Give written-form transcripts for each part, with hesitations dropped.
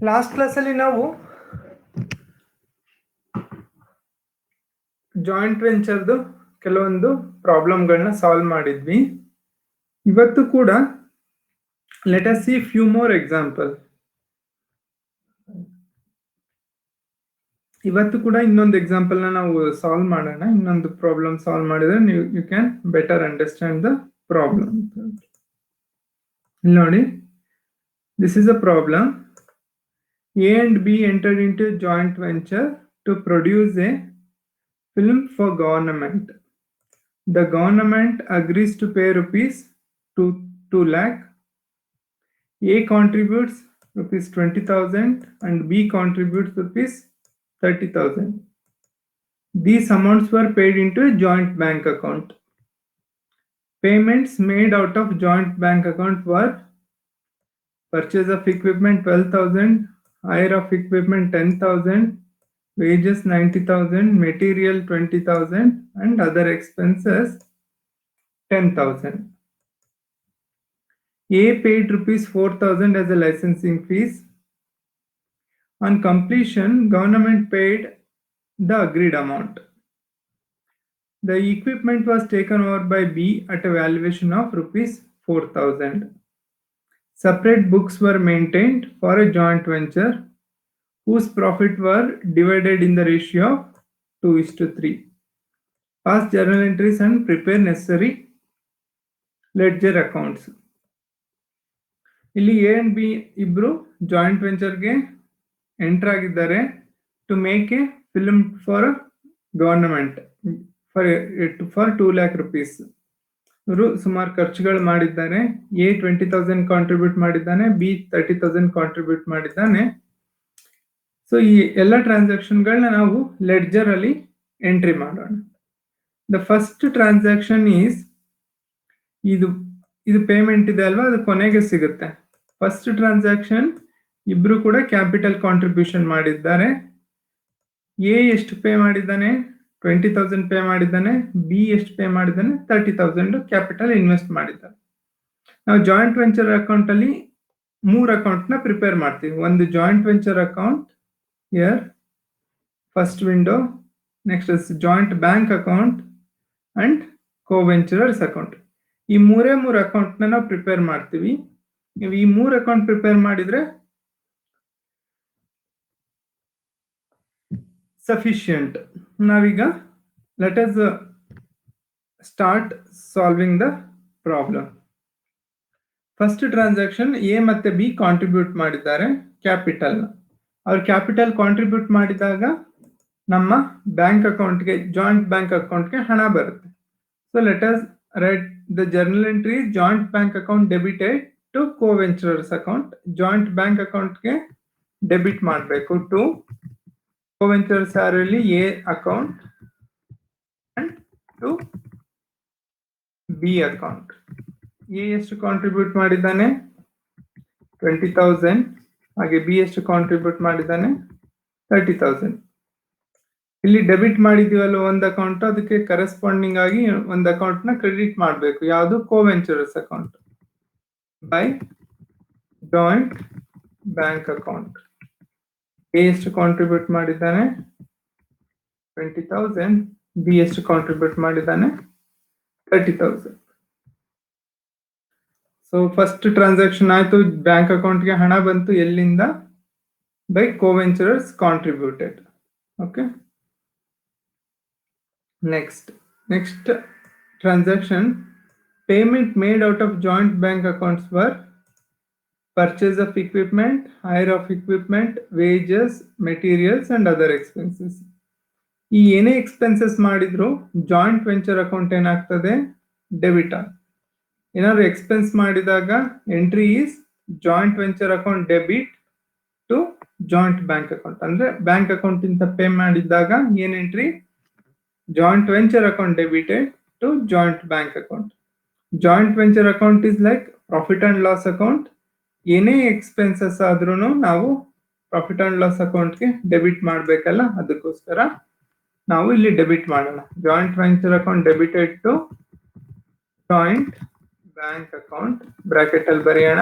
Last ಕ್ಲಾಸಲ್ಲಿ ನಾವು joint ವೆಂಚರ್ದು ಕೆಲವೊಂದು ಪ್ರಾಬ್ಲಮ್ಗಳನ್ನ ಸಾಲ್ವ್ ಮಾಡಿದ್ವಿ. ಇವತ್ತು ಕೂಡ let us see few more example. ಇವತ್ತು ಕೂಡ ಇನ್ನೊಂದು ಎಕ್ಸಾಂಪಲ್ ನ ನಾವು ಸಾಲ್ವ್ ಮಾಡೋಣ. ಇನ್ನೊಂದು ಪ್ರಾಬ್ಲಮ್ ಸಾಲ್ವ್ ಮಾಡಿದ್ರೆ ನೀವು you can better understand the problem. ಇಲ್ಲಿ ನೋಡಿ, this is a problem. A and B entered into a joint venture to produce a film for government. The government agrees to pay rupees 2 lakh. A contributes rupees 20,000 and B contributes rupees 30,000. These amounts were paid into a joint bank account. Payments made out of joint bank account were purchase of equipment 12,000, hire of equipment 10,000, wages 90,000, material 20,000 and other expenses 10,000. A paid rupees 4,000 as a licensing fees. On completion, government paid the agreed amount. The equipment was taken over by B at a valuation of rupees 4,000. Separate books were maintained for a joint venture whose profit were divided in the ratio of 2:3. Pass journal entries and prepare necessary ledger accounts. ಇಲ್ಲಿ A and B ಇಬ್ರು joint ವೆಂಚರ್ಗೆ enter ಆಗಿದ್ದಾರೆ to make a film for government for 2 lakh rupees. ಇವರು ಸುಮಾರು ಖರ್ಚುಗಳು ಮಾಡಿದ್ದಾರೆ. A 20,000 contribute ಮಾಡಿದ್ದಾನೆ, B 30,000 contribute ಮಾಡಿದ್ದಾನೆ. ಸೊ ಈ ಎಲ್ಲ ಟ್ರಾನ್ಸಾಕ್ಷನ್ಗಳನ್ನ ನಾವು ಲೆಡ್ಜರ್ ಅಲ್ಲಿ ಎಂಟ್ರಿ ಮಾಡೋಣ. ದ ಫಸ್ಟ್ ಟ್ರಾನ್ಸಾಕ್ಷನ್ ಈಸ್ ಇದು ಪೇಮೆಂಟ್ ಇದೆ ಅಲ್ವಾ, ಅದು ಕೊನೆಗೆ ಸಿಗುತ್ತೆ. ಫಸ್ಟ್ ಟ್ರಾನ್ಸಾಕ್ಷನ್ ಇಬ್ರು ಕೂಡ ಕ್ಯಾಪಿಟಲ್ ಕಾಂಟ್ರಿಬ್ಯೂಷನ್ ಮಾಡಿದ್ದಾರೆ. ಎ ಎಷ್ಟು ಪೇ ಮಾಡಿದ್ದಾನೆ? 20,000 ಪೇ ಮಾಡಿದ್ದಾನೆ. ಬಿ ಎಷ್ಟು ಪೇ ಮಾಡಿದ್ದಾನೆ? 30,000 ಕ್ಯಾಪಿಟಲ್ ಇನ್ವೆಸ್ಟ್ ಮಾಡಿದ್ದಾರೆ. ನಾವು ಜಾಯಿಂಟ್ ವೆಂಚರ್ ಅಕೌಂಟ್ ಅಲ್ಲಿ 3 ಅಕೌಂಟ್ ನ ಪ್ರಿಪೇರ್ ಮಾಡ್ತೀವಿ. ಒಂದು joint venture account, here first window. Next is joint bank account and co-venturers account. ಈ ಮೂರೇ 3 ಅಕೌಂಟ್ ನ ನಾವು ಪ್ರಿಪೇರ್ ಮಾಡ್ತೀವಿ. ನೀವು ಈ 3 ಅಕೌಂಟ್ ಪ್ರಿಪೇರ್ ಮಾಡಿದ್ರೆ ಸಫಿಶಿಯಂಟ್. ನಾವೀಗ let us start solving the problem. First transaction A ಮತ್ತೆ ಬಿ ಕಾಂಟ್ರಿಬ್ಯೂಟ್ ಮಾಡಿದ್ದಾರೆ ಕ್ಯಾಪಿಟಲ್. ಅವ್ರು ಕ್ಯಾಪಿಟಲ್ ಕಾಂಟ್ರಿಬ್ಯೂಟ್ ಮಾಡಿದಾಗ ನಮ್ಮ ಬ್ಯಾಂಕ್ ಅಕೌಂಟ್ಗೆ, ಜಾಯಿಂಟ್ ಬ್ಯಾಂಕ್ ಅಕೌಂಟ್ಗೆ ಹಣ ಬರುತ್ತೆ. So let us write the journal entry. Joint bank account debited to co-venturers account. Joint bank ಅಕೌಂಟ್ಗೆ ಡೆಬಿಟ್ ಮಾಡಬೇಕು ಟು ಕೋ-ವೆಂಚರರ್ಸ್ ಅಲ್ಲಿ A account and to B account. A ಎಷ್ಟು ಕಾಂಟ್ರಿಬ್ಯೂಟ್ ಮಾಡಿದ್ದಾನೆ? 20,000. ಹಾಗೆ ಬಿ ಎಷ್ಟು ಕಾಂಟ್ರಿಬ್ಯೂಟ್ ಮಾಡಿದ್ದಾನೆ? 30,000. ಇಲ್ಲಿ ಡೆಬಿಟ್ ಮಾಡಿದೀವಲ್ಲ ಒಂದು ಅಕೌಂಟ್, ಅದಕ್ಕೆ ಕರೆಸ್ಪಾಂಡಿಂಗ್ ಆಗಿ ಒಂದು ಅಕೌಂಟ್ ನ ಕ್ರೆಡಿಟ್ ಮಾಡಬೇಕು. ಯಾವುದು? Co-venturers account by joint bank account. A ಎಷ್ಟು ಕಾಂಟ್ರಿಬ್ಯೂಟ್ ಮಾಡಿದ್ದಾನೆ? 20,000. ಬಿ ಎಷ್ಟು ಕಾಂಟ್ರಿಬ್ಯೂಟ್ ಮಾಡಿದ್ದಾನೆ? 30,000. ಸೊ ಫಸ್ಟ್ ಟ್ರಾನ್ಸಾಕ್ಷನ್ ಆಯ್ತು, ಬ್ಯಾಂಕ್ ಅಕೌಂಟ್ಗೆ ಹಣ ಬಂತು. ಎಲ್ಲಿಂದ? By co-venturers contributed. Okay, next transaction. Payment made out of joint bank accounts were purchase of equipment, hire of equipment, wages, materials and other expenses. ಈ ಏನೇ expenses ಮಾಡಿದ್ರು joint venture account ಏನಾಗ್ತದೆ? Debit. ಏನಾದ್ರು expense ಮಾಡಿದಾಗ entry is joint venture account debit to joint bank account. ಅಂದ್ರೆ bank account ಇಂದ pay ಮಾಡಿದಾಗ ಏನ್ entry? Joint venture account debited to joint bank account. Joint venture account is like profit and loss account. ಏನೇ expenses ಆದ್ರೂ ನಾವು profit and loss ಅಕೌಂಟ್ಗೆ debit ಮಾಡಬೇಕಲ್ಲ, ಅದಕ್ಕೋಸ್ಕರ ನಾವು ಇಲ್ಲಿ ಡೆಬಿಟ್ ಮಾಡೋಣ. Joint venture account debited to joint bank account. Bracket ಅಲ್ಲಿ ಬರೆಯೋಣ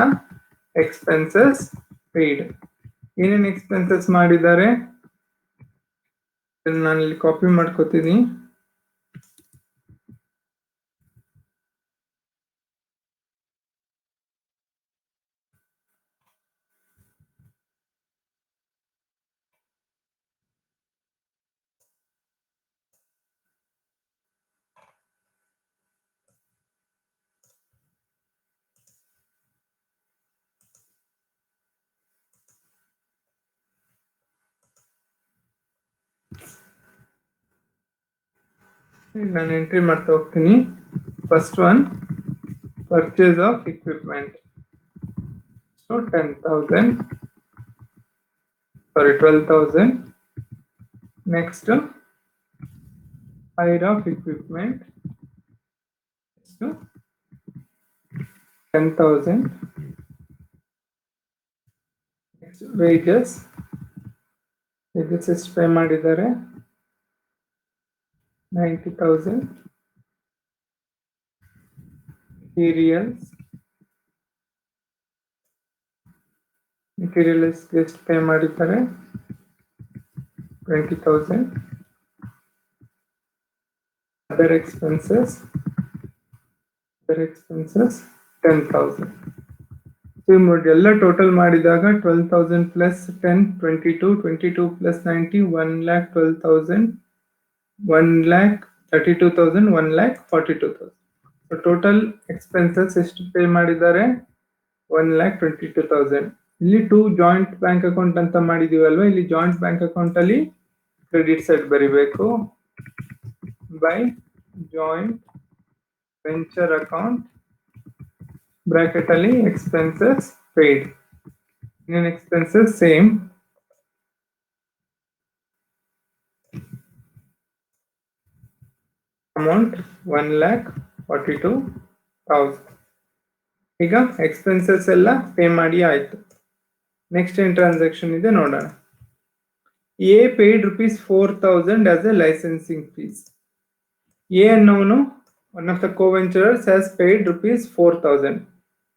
ಎಕ್ಸ್ಪೆನ್ಸಸ್ ಪೇಯ್ಡ್. ಏನೇನು ಎಕ್ಸ್ಪೆನ್ಸಸ್ ಮಾಡಿದ್ದಾರೆ ನಾನು ಇಲ್ಲಿ ಕಾಪಿ ಮಾಡ್ಕೋತೀನಿ. ನಾನು ಎಂಟ್ರಿ ಮಾಡ್ತಾ ಹೋಗ್ತೀನಿ. First one purchase of equipment. So 10,000, sorry 12,000. Next hire of equipment. So 10,000. Next wages. Wages ಎಷ್ಟು ಪೇ ಮಾಡಿದ್ದಾರೆ? 90,000. Materials ಎಷ್ಟು ಪೇ ಮಾಡಿದ್ದಾರೆ? 20,000. Other expenses 10,000. So ಎಲ್ಲ ಟೋಟಲ್ ಮಾಡಿದಾಗ 12,000 plus 10 22 plus 90 1,12,000 1,32,000 1,42,000. So total expenses ಎಷ್ಟು ಪೇ ಮಾಡಿದ್ದಾರೆ? 1,22,000. ಇಲ್ಲಿ 2 ಜಾಯಿಂಟ್ ಬ್ಯಾಂಕ್ ಅಕೌಂಟ್ ಅಂತ ಮಾಡಿದೀವಲ್ವಾ, ಇಲ್ಲಿ ಜಾಯಿಂಟ್ ಬ್ಯಾಂಕ್ ಅಕೌಂಟ್ ಅಲ್ಲಿ ಕ್ರೆಡಿಟ್ ಸೈಡ್ ಬರಿಬೇಕು. By joint venture account bracket ಅಲ್ಲಿ ಎಕ್ಸ್ಪೆನ್ಸಸ್ ಪೇಡ್. ಇನ್ನೇನು ಎಕ್ಸ್ಪೆನ್ಸಸ್ ಸೇಮ್. ಅಮೌಂಟ್ 1,42,000. ಈಗ ಎಕ್ಸ್ಪೆನ್ಸಸ್ ಎಲ್ಲ ಪೇ ಮಾಡಿ ಆಯ್ತು. ನೆಕ್ಸ್ಟ್ ಏನ್ ಟ್ರಾನ್ಸಾಕ್ಷನ್ ಇದೆ ನೋಡೋಣ. A paid ₹4,000 as a licensing fees. A ಅನ್ನೋನು one of the coventurers has paid ₹4,000.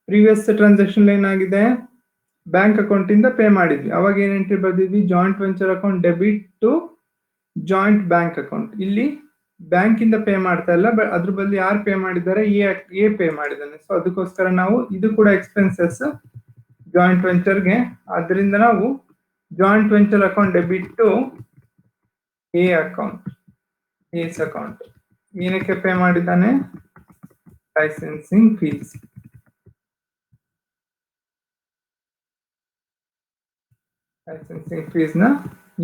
Previous transaction ಏನಾಗಿದೆ? ಬ್ಯಾಂಕ್ ಅಕೌಂಟ್ ಇಂದ ಪೇ ಮಾಡಿದ್ವಿ. ಅವಾಗ ಏನ್ ಎಂಟ್ರಿ ಬರ್ದಿದ್ವಿ? Joint venture account debit to joint bank account. ಇಲ್ಲಿ ಬ್ಯಾಂಕ್ ಇಂದ ಪೇ ಮಾಡ್ತಾ ಇಲ್ಲ, ಅದ್ರ ಬದಲು ಯಾರು ಪೇ ಮಾಡಿದ್ದಾರೆ? ಎ ಪೇ ಮಾಡಿದ್ದಾನೆ. ಸೊ ಅದಕ್ಕೋಸ್ಕರ ನಾವು ಇದು ಕೂಡ ಎಕ್ಸ್ಪೆನ್ಸಸ್ ಜಾಯಿಂಟ್ ವೆಂಚರ್ಗೆ. ಅದರಿಂದ ನಾವು joint venture account debit to A account, S account. ಏನಕ್ಕೆ ಪೇ ಮಾಡಿದ್ದಾನೆ? Licensing fees. ಲೈಸೆನ್ಸಿಂಗ್ ಫೀಸ್ ನ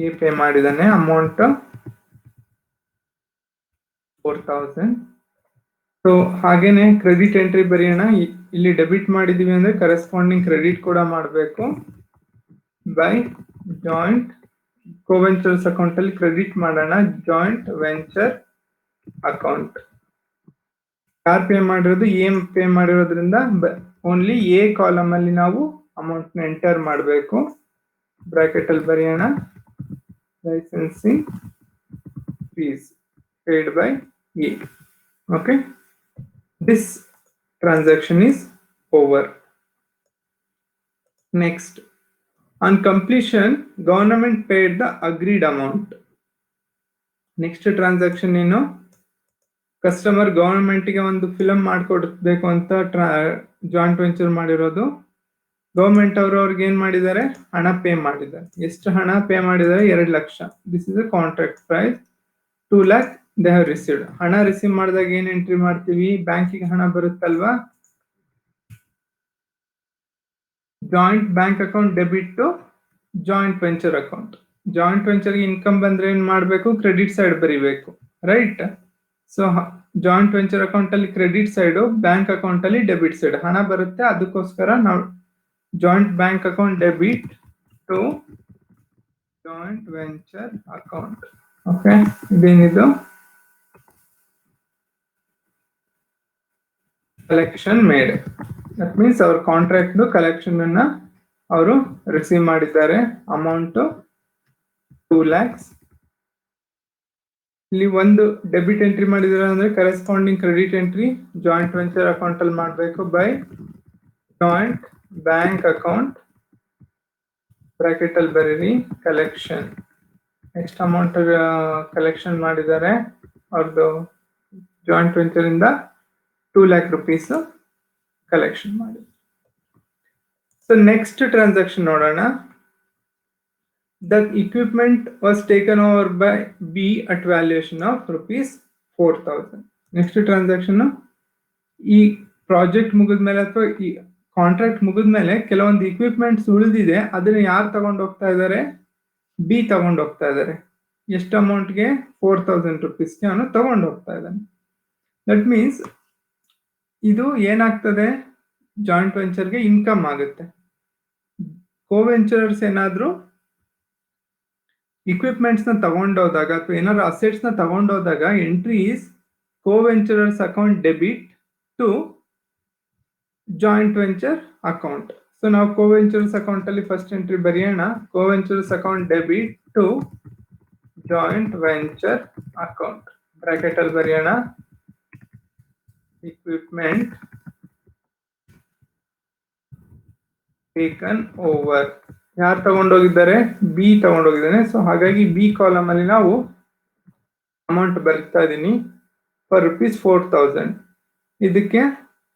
ಎ ಪೇ ಮಾಡಿದ್ದಾನೆ. ಅಮೌಂಟ್ 4,000. ಸೊ ಹಾಗೇನೆ ಕ್ರೆಡಿಟ್ ಎಂಟ್ರಿ ಬರೆಯೋಣ. ಇಲ್ಲಿ ಡೆಬಿಟ್ ಮಾಡಿದೀವಿ ಅಂದ್ರೆ ಕರೆಸ್ಪಾಂಡಿಂಗ್ ಕ್ರೆಡಿಟ್ ಕೂಡ ಮಾಡಬೇಕು. ಬೈ ಜಾಯಿಂಟ್ ಕೋವೆಂಚರ್ಸ್ ಅಕೌಂಟ್ ಅಲ್ಲಿ ಕ್ರೆಡಿಟ್ ಮಾಡೋಣ. ಜಾಯಿಂಟ್ ವೆಂಚರ್ ಅಕೌಂಟ್ ಯಾರು ಪೇ ಮಾಡಿರೋದು? ಎ ಪೇ ಮಾಡಿರೋದ್ರಿಂದ ಓನ್ಲಿ ಎ ಕಾಲಮ್ ಅಲ್ಲಿ ನಾವು ಅಮೌಂಟ್ ನ ಎಂಟರ್ ಮಾಡಬೇಕು. ಬ್ರಾಕೆಟ್ ಅಲ್ಲಿ ಬರೆಯೋಣ. Licensing fees paid by A. Okay, this transaction is over. Next, on completion, government paid the agreed amount. Next transaction ಏನು? ಕಸ್ಟಮರ್ ಗವರ್ಮೆಂಟ್ ಗೆ ಒಂದು ಫಿಲಮ್ ಮಾಡ್ಕೊಡ್ಬೇಕು ಅಂತ ಜಾಯಿಂಟ್ ವೆಂಚರ್ ಮಾಡಿರೋದು. ಗವರ್ಮೆಂಟ್ ಅವರು ಅವ್ರಿಗೆ ಏನ್ ಮಾಡಿದ್ದಾರೆ? ಹಣ ಪೇ ಮಾಡಿದ್ದಾರೆ. ಎಷ್ಟು ಹಣ ಪೇ ಮಾಡಿದ್ದಾರೆ? 2 lakh. This is a contract price. 2 lakh they have received. ಹಣ ರಿಸೀವ್ ಮಾಡಿದಾಗ ಏನ್ ಎಂಟ್ರಿ ಮಾಡ್ತೀವಿ? ಬ್ಯಾಂಕಿಗೆ ಹಣ ಬರುತ್ತಲ್ವಾ, joint bank account debit to joint venture account. Joint ವೆಂಚರ್ಗೆ ಇನ್ಕಮ್ ಬಂದ್ರೆ ಏನ್ ಮಾಡ್ಬೇಕು? ಕ್ರೆಡಿಟ್ ಸೈಡ್ ಬರಿಬೇಕು, right? So joint venture account ಅಲ್ಲಿ ಕ್ರೆಡಿಟ್ ಸೈಡ್, ಬ್ಯಾಂಕ್ ಅಕೌಂಟ್ ಅಲ್ಲಿ ಡೆಬಿಟ್ ಸೈಡ್ ಹಣ ಬರುತ್ತೆ. ಅದಕ್ಕೋಸ್ಕರ ನಾವು joint bank account debit to joint venture account. Okay, ಇದೇನಿದು? Collection made. ದಟ್ ಮೀನ್ಸ್ ಅವ್ರ ಕಾಂಟ್ರಾಕ್ಟ್ ಕಲೆಕ್ಷನ್ ಅನ್ನ ಅವರು ರಿಸೀವ್ ಮಾಡಿದ್ದಾರೆ. Amount 2 lakhs. ಇಲ್ಲಿ ಒಂದು ಡೆಬಿಟ್ ಎಂಟ್ರಿ ಮಾಡಿದಾರೆ ಅಂದ್ರೆ corresponding credit entry joint venture account ಅಲ್ಲಿ ಮಾಡಬೇಕು. By joint bank account bracket ಅಲ್ಲಿ ಬರೀರಿ ಕಲೆಕ್ಷನ್ ಎಷ್ಟು ಅಮೌಂಟ್ ಕಲೆಕ್ಷನ್ ಮಾಡಿದ್ದಾರೆ ಅವ್ರದ್ದು ಜಾಯಿಂಟ್ ವೆಂಚರ್ ಇಂದ 2 lakh rupees ಕಲೆಕ್ಷನ್ ಮಾಡಿ. ಸೊ ನೆಕ್ಸ್ಟ್ ಟ್ರಾನ್ಸಾಕ್ಷನ್ ನೋಡೋಣ. The equipment was taken over by B at valuation of rupees 4,000. Next transaction, ಈ ಪ್ರಾಜೆಕ್ಟ್ ಮುಗಿದ್ಮೇಲೆ ಅಥವಾ ಈ ಕಾಂಟ್ರಾಕ್ಟ್ ಮುಗಿದ್ಮೇಲೆ ಕೆಲವೊಂದು ಇಕ್ವಿಪ್ಮೆಂಟ್ಸ್ ಉಳಿದಿದೆ, ಅದನ್ನ ಯಾರು ತಗೊಂಡು ಹೋಗ್ತಾ ಇದ್ದಾರೆ? ಬಿ ತಗೊಂಡು ಹೋಗ್ತಾ ಇದ್ದಾರೆ. ಎಷ್ಟು ಅಮೌಂಟ್ಗೆ? 4,000 rupeesಗೆ ಅವನು ತಗೊಂಡು ಹೋಗ್ತಾ ಇದ್ದಾನೆ. ದಟ್ ಮೀನ್ಸ್ ಇದು ಏನಾಗ್ತದೆ, ಜಾಯಿಂಟ್ ವೆಂಚರ್ಗೆ ಇನ್ಕಮ್ ಆಗುತ್ತೆ. ಕೋವೆಂಚರ್ಸ್ ಏನಾದ್ರು ಇಕ್ವಿಪ್ಮೆಂಟ್ಸ್ ನ ತಗೊಂಡೋದಾಗ ಅಥವಾ ಏನಾದ್ರು ಅಸೆಟ್ಸ್ ನ ತಗೊಂಡೋದಾಗ entry is coventurers account debit to joint venture account. So ನಾವು ಕೋವೆಂಚರ್ಸ್ ಅಕೌಂಟ್ ಅಲ್ಲಿ ಫಸ್ಟ್ ಎಂಟ್ರಿ ಬರೆಯೋಣ. Co-ventures account debit to joint venture account. Bracket ಅಲ್ಲಿ ಬರೆಯೋಣ equipment taken over. ಯಾರು ತಗೊಂಡೋಗಿದ್ದಾರೆ? ಬಿ ತಗೊಂಡೋಗಿದ್ದಾನೆ. ಸೊ ಹಾಗಾಗಿ ಬಿ ಕಾಲಮ್ ಅಲ್ಲಿ ನಾವು ಅಮೌಂಟ್ ಬರೀತಾ ಇದ್ದೀನಿ ಫಾರ್ rupees 4,000. ಇದಕ್ಕೆ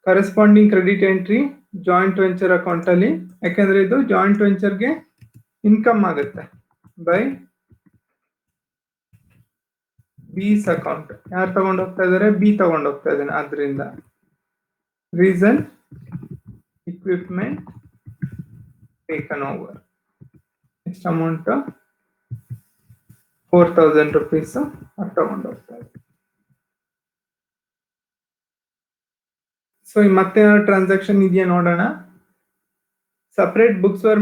corresponding credit entry joint venture account ಅಲ್ಲಿ, ಯಾಕಂದ್ರೆ ಇದು ಜಾಯಿಂಟ್ ವೆಂಚರ್ಗೆ ಇನ್ಕಮ್ ಆಗುತ್ತೆ ಬೈ ಬೀಸ್ ಅಕೌಂಟ್. ಯಾರು ತಗೊಂಡು ಹೋಗ್ತಾ ಇದಾರೆ? ಬಿ ತಗೊಂಡು ಹೋಗ್ತಾ ಇದ್ದಾನೆ. ಆದ್ರಿಂದ ರೀಸನ್ ಇಕ್ವಿಪ್ಮೆಂಟ್ ಟೇಕನ್ ಓವರ್. ಎಷ್ಟು ಅಮೌಂಟ್? 4,000 rupees ತಗೊಂಡು ಹೋಗ್ತಾ ಇದೆ. ಸೊ ಮತ್ತೆ ಟ್ರಾನ್ಸಾಕ್ಷನ್ ಇದೆಯಾ ನೋಡೋಣ. Separate books var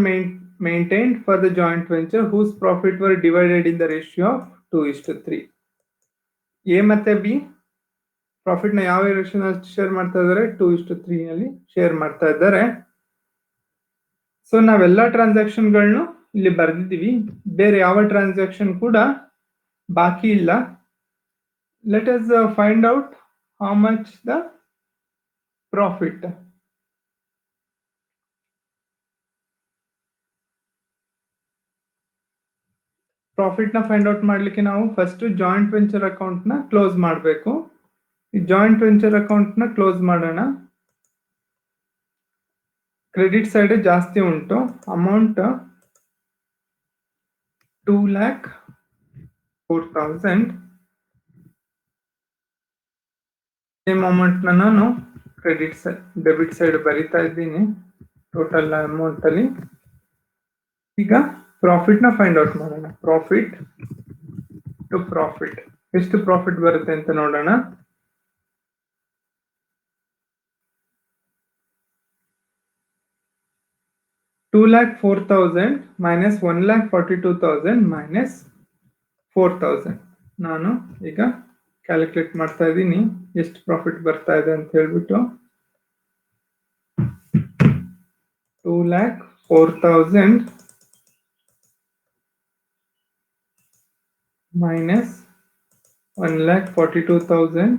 maintained for the joint venture whose profit were divided in the ratio of 2:3. A ಮತ್ತೆ ಬಿ ಪ್ರಾಫಿಟ್ ನ ಯಾವ ರೇಷಿಯೋ ಶೇರ್ ಮಾಡ್ತಾ ಇದ್ದಾರೆ? 2:3 ನಲ್ಲಿ ಶೇರ್ ಮಾಡ್ತಾ ಇದ್ದಾರೆ. ಸೊ ನಾವೆಲ್ಲ ಟ್ರಾನ್ಸಾಕ್ಷನ್ಗಳನ್ನು ಇಲ್ಲಿ ಬರೆದಿದ್ದೀವಿ, ಬೇರೆ ಯಾವ ಟ್ರಾನ್ಸಾಕ್ಷನ್ ಕೂಡ ಬಾಕಿ ಇಲ್ಲ. Let us find out how much the profit. Profit ನ ಫೈಂಡ್ ಔಟ್ ಮಾಡ್ಲಿಕ್ಕೆ ನಾವು ಫಸ್ಟ್ ಜಾಯಿಂಟ್ ವೆಂಚರ್ ಅಕೌಂಟ್ ನ ಕ್ಲೋಸ್ ಮಾಡಬೇಕು. ಈ ಜಾಯಿಂಟ್ ವೆಂಚರ್ ಅಕೌಂಟ್ ನ ಕ್ಲೋಸ್ ಮಾಡೋಣ. ಕ್ರೆಡಿಟ್ ಸೈಡ್ ಜಾಸ್ತಿ ಉಂಟು. ಅಮೌಂಟ್ 2,04,000. ಸೇಮ್ ಅಮೌಂಟ್ ನ ನಾನು ಕ್ರೆಡಿಟ್ ಸೈಡ್ ಡೆಬಿಟ್ ಸೈಡ್ ಬರಿತಾ ಇದ್ದೀನಿ ಟೋಟಲ್ ಅಮೌಂಟ್ ಅಲ್ಲಿ. ಈಗ ಪ್ರಾಫಿಟ್ ನ ಫೈಂಡ್ ಔಟ್ ಮಾಡೋಣ. ಪ್ರಾಫಿಟ್ ಟು ಪ್ರಾಫಿಟ್ ಎಷ್ಟು ಪ್ರಾಫಿಟ್ ಬರುತ್ತೆ ಅಂತ ನೋಡೋಣ. $2,04,000 minus 1,42,000 minus 4,000. ನಾನು ಈಗ ಕ್ಯಾಲ್ಕುಲೇಟ್ ಮಾಡ್ತಾ ಇದ್ದೀನಿ ಎಷ್ಟು ಪ್ರಾಫಿಟ್ ಬರ್ತಾ ಇದೆ ಅಂತ ಹೇಳ್ಬಿಟ್ಟು. 2,04,000 minus 1,42,000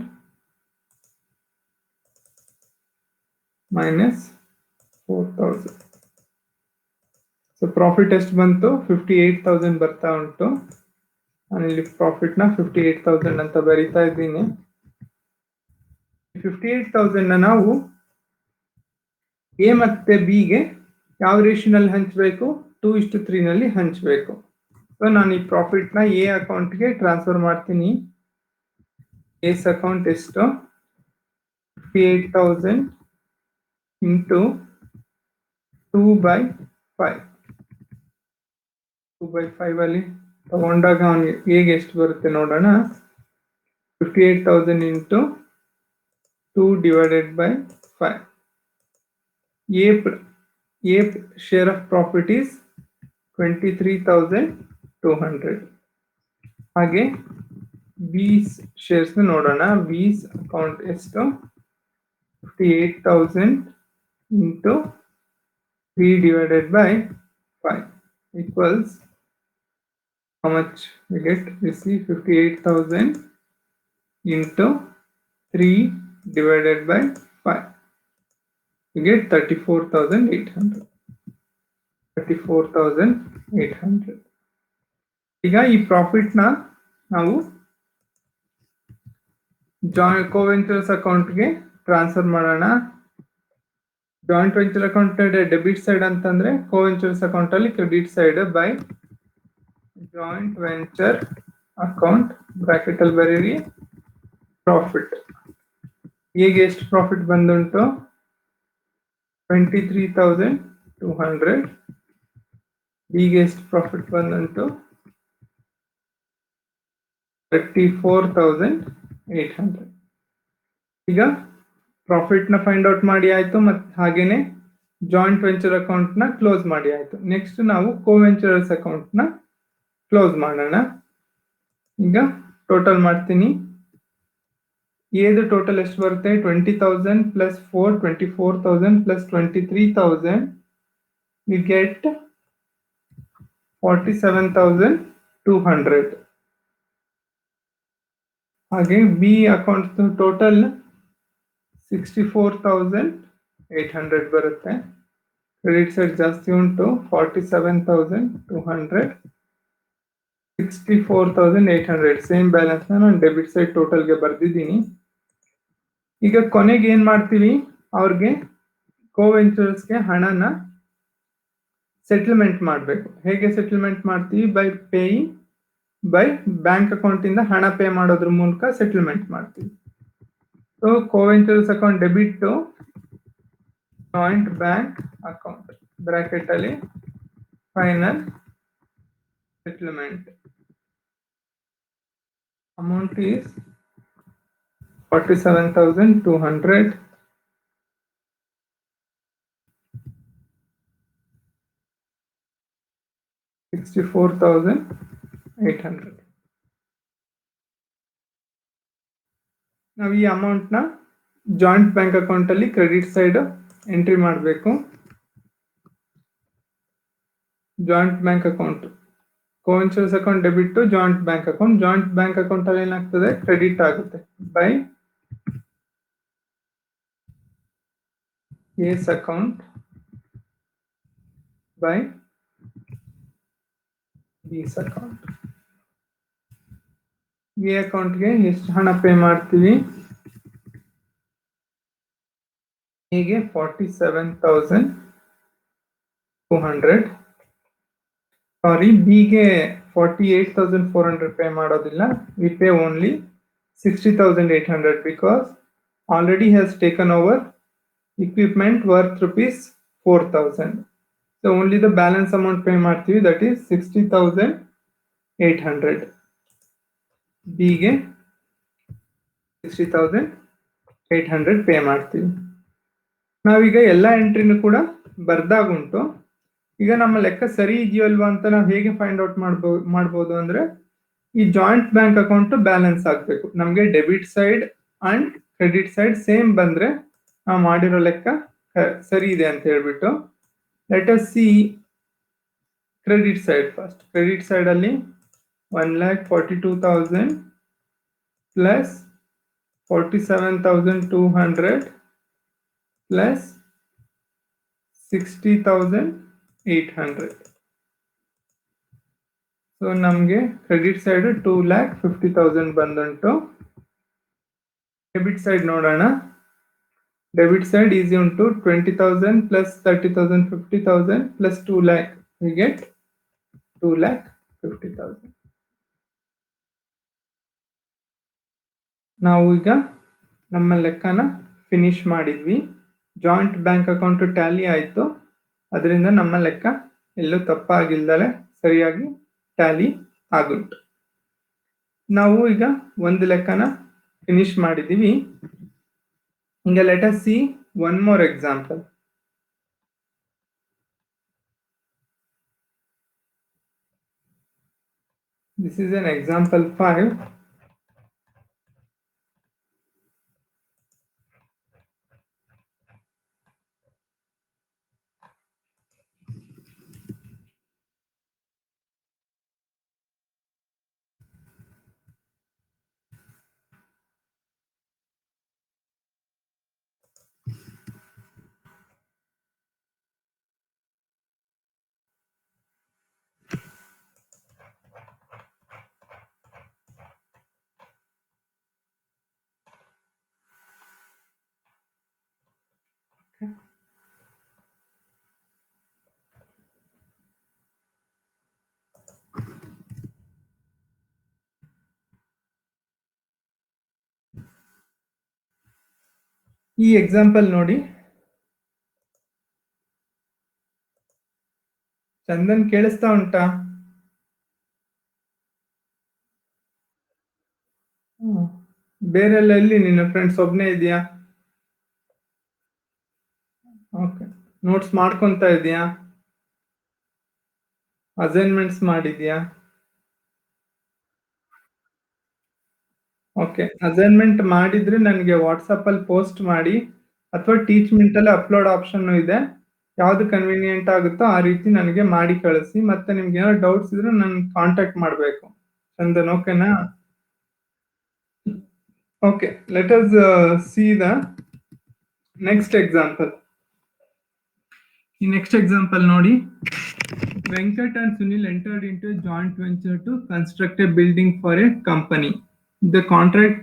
minus 4,000. ಸೊ ಪ್ರಾಫಿಟ್ ಎಷ್ಟು ಬಂತು? 58,000 ಬರ್ತಾ ಉಂಟು. ನಾನು ಇಲ್ಲಿ ಪ್ರಾಫಿಟ್ ನ 58,000 ಅಂತ ಬರೀತಾ ಇದ್ದೀನಿ. 58,000 ನ ನಾವು ಎ ಮತ್ತೆ ಬಿ ಗೆ ಯಾವ ರೇಷಿಯೋನಲ್ಲಿ ಹಂಚಬೇಕು? 2:3 ನಲ್ಲಿ ಹಂಚಬೇಕು. ಸೊ ನಾನು ಈ ಪ್ರಾಫಿಟ್ ನ ಎ ಅಕೌಂಟ್ ಗೆ ಟ್ರಾನ್ಸ್ಫರ್ ಮಾಡ್ತೀನಿ. ಎಸ್ ಅಕೌಂಟ್ ಎಷ್ಟು? 58,000 ಇಂಟು 2/5. 2/5 ಅಲ್ಲಿ ತಗೊಂಡಾಗ ಅವನಿಗೆ ಹೇಗೆ ಎಷ್ಟು ಬರುತ್ತೆ ನೋಡೋಣ. 58,000 into 2/5. A share of profit is 23,200. ಹಾಗೆ ಬಿ ಶೇರ್ಸ್ ನೋಡೋಣ. ಬಿ ಅಕೌಂಟ್ ಎಷ್ಟು? 58,000 into 3/5 equals how much we get? We see 58,000 into 3/5. We get 34,800. 34,800. ಈಗ ಈ ಪ್ರಾಫಿಟ್ ನ ನಾವು ಕೋವೆಂಚರ್ಸ್ ಅಕೌಂಟ್ಗೆ ಟ್ರಾನ್ಸ್ಫರ್ ಮಾಡೋಣ. Joint venture account debit side ಅಂತಂದ್ರೆ ಕೋವೆಂಚರ್ಸ್ ಅಕೌಂಟ್ ಅಲ್ಲಿ credit side by joint venture account bracket ಅಲ್ಲಿ ಬರೀರಿ ಪ್ರಾಫಿಟ್. ಈಗ ಎಷ್ಟು ಪ್ರಾಫಿಟ್ ಬಂದುಂಟು? 23,200. ಈಗ ಎಷ್ಟು ಪ್ರಾಫಿಟ್ ಬಂದುಂಟು? 34,800. ಈಗ ಪ್ರಾಫಿಟ್ ನ ಫೈಂಡ್ ಔಟ್ ಮಾಡಿ ಆಯ್ತು, ಮತ್ತೆ ಹಾಗೇನೆ ಜಾಯಿಂಟ್ ವೆಂಚರ್ ಅಕೌಂಟ್ ನ ಕ್ಲೋಸ್ ಮಾಡಿ ಆಯ್ತು. ನೆಕ್ಸ್ಟ್ ನಾವು ಕೋವೆಂಚರ್ಸ್ ಅಕೌಂಟ್ ನ ಕ್ಲೋಸ್ ಮಾಡೋಣ. ಈಗ ಟೋಟಲ್ ಮಾಡ್ತೀನಿ. ಏದು ಟೋಟಲ್ ಎಷ್ಟು ಬರುತ್ತೆ? 20,000 plus 4, 24,000 plus 23,000, we get 47,200. ಹಾಗೆ ಬಿ ಅಕೌಂಟ್ ಟೋಟಲ್ 64,800 ಬರುತ್ತೆ. ಕ್ರೆಡಿಟ್ ಸೈಡ್ ಜಾಸ್ತಿ ಉಂಟು, 47,200, 64,800 ಸೇಮ್ ಬ್ಯಾಲೆನ್ಸ್ ನಾನು ಡೆಬಿಟ್ ಸೈಡ್ ಟೋಟಲ್ಗೆ ಬರ್ದಿದ್ದೀನಿ. ಈಗ ಕೊನೆಗೆ ಏನ್ ಮಾಡ್ತೀವಿ? ಅವ್ರಿಗೆ ಕೋವೆಂಚರ್ಸ್ಗೆ ಹಣನ ಸೆಟಲ್ಮೆಂಟ್ ಮಾಡಬೇಕು. ಹೇಗೆ ಸೆಟಲ್ಮೆಂಟ್ ಮಾಡ್ತೀವಿ? By paying by bank account ಇಂದ ಹಣ ಪೇ ಮಾಡೋದ್ರ ಮೂಲಕ ಸೆಟಲ್ಮೆಂಟ್ ಮಾಡ್ತೀವಿ. So co-ventures account debit to joint bank account bracket ಅಲ್ಲಿ ಫೈನಲ್ ಸೆಟಲ್ಮೆಂಟ್ amount is 47,200. 64,800. ನಾವು ಈ ಅಮೌಂಟ್ ನ ಜಾಯಿಂಟ್ ಬ್ಯಾಂಕ್ ಅಕೌಂಟ್ ಅಲ್ಲಿ ಕ್ರೆಡಿಟ್ ಸೈಡ್ ಎಂಟ್ರಿ ಮಾಡಬೇಕು. Joint bank account co-ventures account debit to joint bank account. Joint bank account ಅಲ್ಲಿ ಏನಾಗ್ತದೆ? Credit ಆಗುತ್ತೆ by A's account by B's account. ಈ ಅಕೌಂಟ್ಗೆ ಎಷ್ಟು ಹಣ ಪೇ ಮಾಡ್ತೀವಿ? ಹೀಗೆ 47,200. ಸಾರಿ, ಬಿಗೆ 48,400 ಪೇ ಮಾಡೋದಿಲ್ಲ. V pay only 60,800 because already has taken over equipment worth rupees 4,000. So only the balance amount pay ಮಾಡ್ತೀವಿ, that is 60,800. ಬಿಗೆ 60,800 ಪೇ ಮಾಡ್ತೀವಿ. ನಾವೀಗ ಎಲ್ಲ ಎಂಟ್ರಿನೂ ಕೂಡ ಬರ್ದಾಗುಂಟು. ಈಗ ನಮ್ಮ ಲೆಕ್ಕ ಸರಿ ಇದೆಯೋ ಅಲ್ವಾ ಅಂತ ನಾವು ಹೇಗೆ ಫೈಂಡ್ ಔಟ್ ಮಾಡ್ಬೋದು ಅಂದ್ರೆ, ಈ ಜಾಯಿಂಟ್ ಬ್ಯಾಂಕ್ ಅಕೌಂಟ್ ಬ್ಯಾಲೆನ್ಸ್ ಆಗ್ಬೇಕು. ನಮ್ಗೆ debit side and credit side same ಬಂದ್ರೆ ನಾವು ಮಾಡಿರೋ ಲೆಕ್ಕ ಸರಿ ಇದೆ ಅಂತ ಹೇಳ್ಬಿಟ್ಟು. Let us see credit side first. Credit side ಅಲ್ಲಿ 1,42,000 ಪ್ಲಸ್ 47,200 ಪ್ಲಸ್ 60,800. ಸೊ ನಮ್ಗೆ ಕ್ರೆಡಿಟ್ ಸೈಡ್ 2,50,000 ಬಂದುಂಟು. ಡೆಬಿಟ್ ಸೈಡ್ ನೋಡೋಣ. ಡೆಬಿಟ್ ಸೈಡ್ ಈಸಿ ಉಂಟು. 20,000 plus 30,000 50,000 plus 2 lakh, we get 2,50,000. ನಾವು ಈಗ ನಮ್ಮ ಲೆಕ್ಕನ ಫಿನಿಶ್ ಮಾಡಿದ್ವಿ. ಜಾಯಿಂಟ್ ಬ್ಯಾಂಕ್ ಅಕೌಂಟ್ ಟ್ಯಾಲಿ ಆಯ್ತು. ಅದರಿಂದ ನಮ್ಮ ಲೆಕ್ಕ ಎಲ್ಲೂ ತಪ್ಪಾಗಿಲ್ದಲೆ ಸರಿಯಾಗಿ ಟ್ಯಾಲಿ ಆಗುಂಟು. ನಾವು ಈಗ ಒಂದು ಲೆಕ್ಕನ ಫಿನಿಶ್ ಮಾಡಿದೀವಿ. ಈಗ let us see one more example. This is an example 5. ಈ ಎಕ್ಸಾಂಪಲ್ ನೋಡಿ, ಚಂದನ್ ಕೇಳಿಸ್ತಾ ಉಂಟಾ? ಬೇರೆಲ್ಲ ಎಲ್ಲಿ ನಿನ್ನ ಫ್ರೆಂಡ್ಸ್? ಒಬ್ನೇ ಇದೆಯಾ? ಓಕೆ. ನೋಟ್ಸ್ ಮಾಡ್ಕೊಂತ ಇದೆಯಾ? ಅಸೈನ್ಮೆಂಟ್ಸ್ ಮಾಡಿದ್ಯಾ? ಓಕೆ. ಅಸೈನ್ಮೆಂಟ್ ಮಾಡಿದ್ರೆ ನನಗೆ ವಾಟ್ಸಪ್ ಅಲ್ಲಿ ಪೋಸ್ಟ್ ಮಾಡಿ, ಅಥವಾ ಟೀಚ್ಮೆಂಟ್ ಅಲ್ಲಿ ಅಪ್ಲೋಡ್ ಆಪ್ಷನ್ ಇದೆ. ಯಾವ್ದು ಕನ್ವೀನಿಯಂಟ್ ಆಗುತ್ತೋ ಆ ರೀತಿ ನನಗೆ ಮಾಡಿ ಕಳಿಸಿ. ಮತ್ತೆ ನಿಮ್ಗೆ ಏನೋ ಡೌಟ್ಸ್ ಇದ್ರೆ ನನ್ ಕಾಂಟ್ಯಾಕ್ಟ್ ಮಾಡಬೇಕು. ಚಂದನ್, ಓಕೆನಾ? Okay, let us see the next example. ಈ ನೆಕ್ಸ್ಟ್ ಎಕ್ಸಾಂಪಲ್ ನೋಡಿ. Venkat and Sunil entered into a joint venture to construct a building for a company. The contract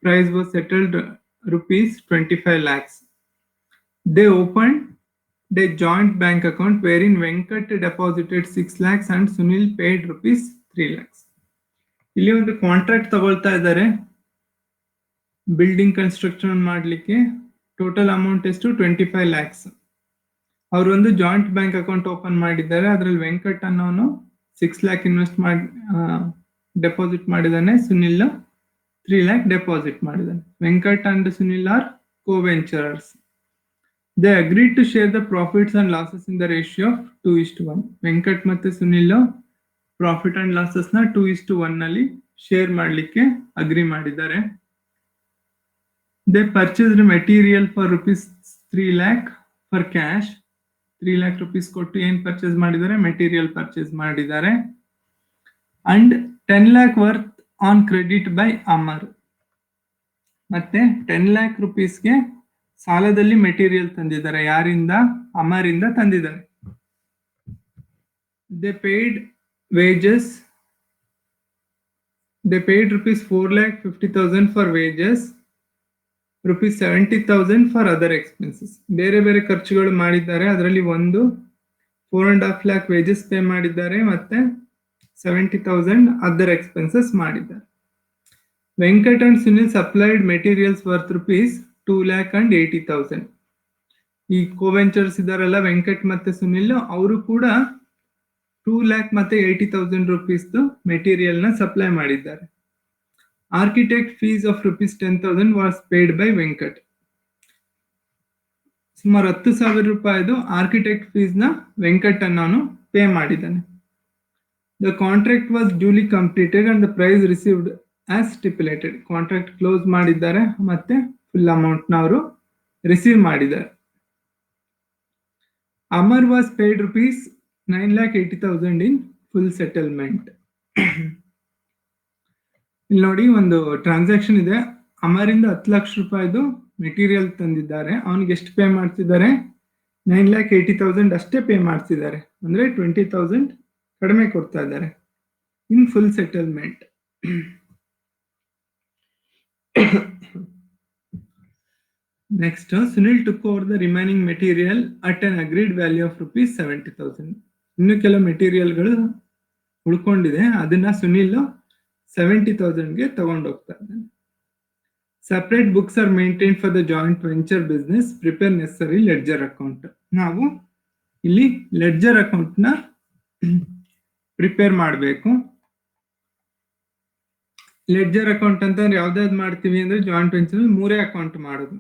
price was settled rupees 25 lakhs. They opened a joint bank account wherein Venkat deposited 6 lakhs and Sunil paid rupees 3 lakhs. ಇಲ್ಲಿ ಒಂದು contract ತಗೊಳ್ತಾ ಇದ್ದಾರೆ building construction ಮಾಡಲಿಕ್ಕೆ. Total amount ಎಷ್ಟು? 25 lakhs. ಅವರು ಒಂದು joint bank account open ಮಾಡಿದ್ದಾರೆ. ಅದರಲ್ಲಿ ವೆಂಕಟ್ ಅನ್ನೋನು 6 lakh ಇನ್ವೆಸ್ಟ್ ಮಾಡಿ ಡೆಪಾಸಿಟ್ ಮಾಡಿದ್ದಾನೆ. ಸುನಿಲ್ 3 lakh ಡೆಪಾಸಿಟ್ ಮಾಡಿದ್ದಾನೆ. Venkat and Sunil are co-venturers. They agreed to share the profits and losses in the ratio of 2:1. Venkat ಮತ್ತೆ ಸುನಿಲ್ ಪ್ರಾಫಿಟ್ ಅಂಡ್ ಲಾಸಸ್ ನ 2:1 ನಲ್ಲಿ ಶೇರ್ ಮಾಡಲಿಕ್ಕೆ ಅಗ್ರಿ ಮಾಡಿದ್ದಾರೆ. They purchased material for rupees 3 lakh for cash. 3 lakh rupees ಕೊಟ್ಟು ಏನ್ purchase ಮಾಡಿದ್ದಾರೆ? Material purchase ಮಾಡಿದ್ದಾರೆ. And 10 lakh worth on credit by Amar. ಮತ್ತೆ 10 lakh rupeesಗೆ ಸಾಲದಲ್ಲಿ ಮೆಟೀರಿಯಲ್ ತಂದಿದ್ದಾರೆ. ಯಾರಿಂದ? ಅಮರಿಂದ ತಂದಿದ್ದಾರೆ. They paid wages. They paid rupees 4,50,000 for wages, rupees 70,000 for other expenses. ಬೇರೆ ಬೇರೆ ಖರ್ಚುಗಳು ಮಾಡಿದ್ದಾರೆ. ಅದರಲ್ಲಿ ಒಂದು 4.5 lakh ವೇಜಸ್ ಪೇ ಮಾಡಿದ್ದಾರೆ, ಮತ್ತೆ 70,000 ಅದರ್ ಎಕ್ಸ್ಪೆನ್ಸಸ್ ಮಾಡಿದ್ದಾರೆ. Venkat and Sunil supplied materials worth rupees 2 lakh and 80,000. ಈ ಕೋವೆಂಚರ್ಸ್ ಇದಾರಲ್ಲ ವೆಂಕಟ್ ಮತ್ತೆ ಸುನಿಲ್, ಅವರು ಕೂಡ 2 lakh ಮತ್ತೆ 80,000 rupees ಮೆಟೀರಿಯಲ್ ನ ಸಪ್ಲೈ ಮಾಡಿದ್ದಾರೆ. Architect fees of rupees 10,000 was paid by Venkat. ಸುಮಾರು 10,000 ರೂಪಾಯಿದು ಆರ್ಕಿಟೆಕ್ಟ್ ಫೀಸ್ ನ ವೆಂಕಟ್ ಅನ್ನೋನು ಪೇ ಮಾಡಿದ್ದಾನೆ. The contract was duly completed and the price received as stipulated. Contract close ಮಾಡಿದ್ದಾರೆ ಮತ್ತೆ ಫುಲ್ ಅಮೌಂಟ್ ನ ಅವರು ರಿಸೀವ್ ಮಾಡಿದ್ದಾರೆ. Amar was paid rupees 9,80,000 in full settlement. ಇಲ್ಲಿ ನೋಡಿ, ಒಂದು ಟ್ರಾನ್ಸಾಕ್ಷನ್ ಇದೆ. ಅಮರಿಂದ 10 ಲಕ್ಷ ರೂಪಾಯಿದು ಮೆಟೀರಿಯಲ್ ತಂದಿದ್ದಾರೆ. ಅವನಿಗೆ ಎಷ್ಟು ಪೇ ಮಾಡ್ತಿದ್ದಾರೆ? 9,80,000 ಅಷ್ಟೇ ಪೇ ಮಾಡ್ತಿದ್ದಾರೆ. ಅಂದ್ರೆ 20,000 ಕಡಿಮೆ ಕೊಡ್ತಾ ಇದ್ದಾರೆ ಇನ್ full settlement. Next, Sunil took over the remaining material at an agreed value of rupees 70,000. ಇನ್ನು ಕೆಲವು ಮೆಟೀರಿಯಲ್ಗಳು ಉಳ್ಕೊಂಡಿದೆ, ಅದನ್ನ ಸುನಿಲ್ 70,000ಗೆ ತಗೊಂಡು ಹೋಗ್ತಾ ಇದ್ದಾನೆ. Separate books are maintain for the joint venture business. Prepare necessary ledger account. ನಾವು ಇಲ್ಲಿ ಲೆಡ್ಜರ್ ಅಕೌಂಟ್ ನ ಪ್ರಿಪೇರ್ ಮಾಡಬೇಕು. ಲೆಡ್ಜರ್ ಅಕೌಂಟ್ ಅಂತಂದ್ರೆ ಯಾವ್ದಾವ್ದು ಮಾಡ್ತೀವಿ ಅಂದ್ರೆ ಜಾಯಿಂಟ್ ವೆಂಚರ್ 3 ಅಕೌಂಟ್ ಮಾಡೋದು.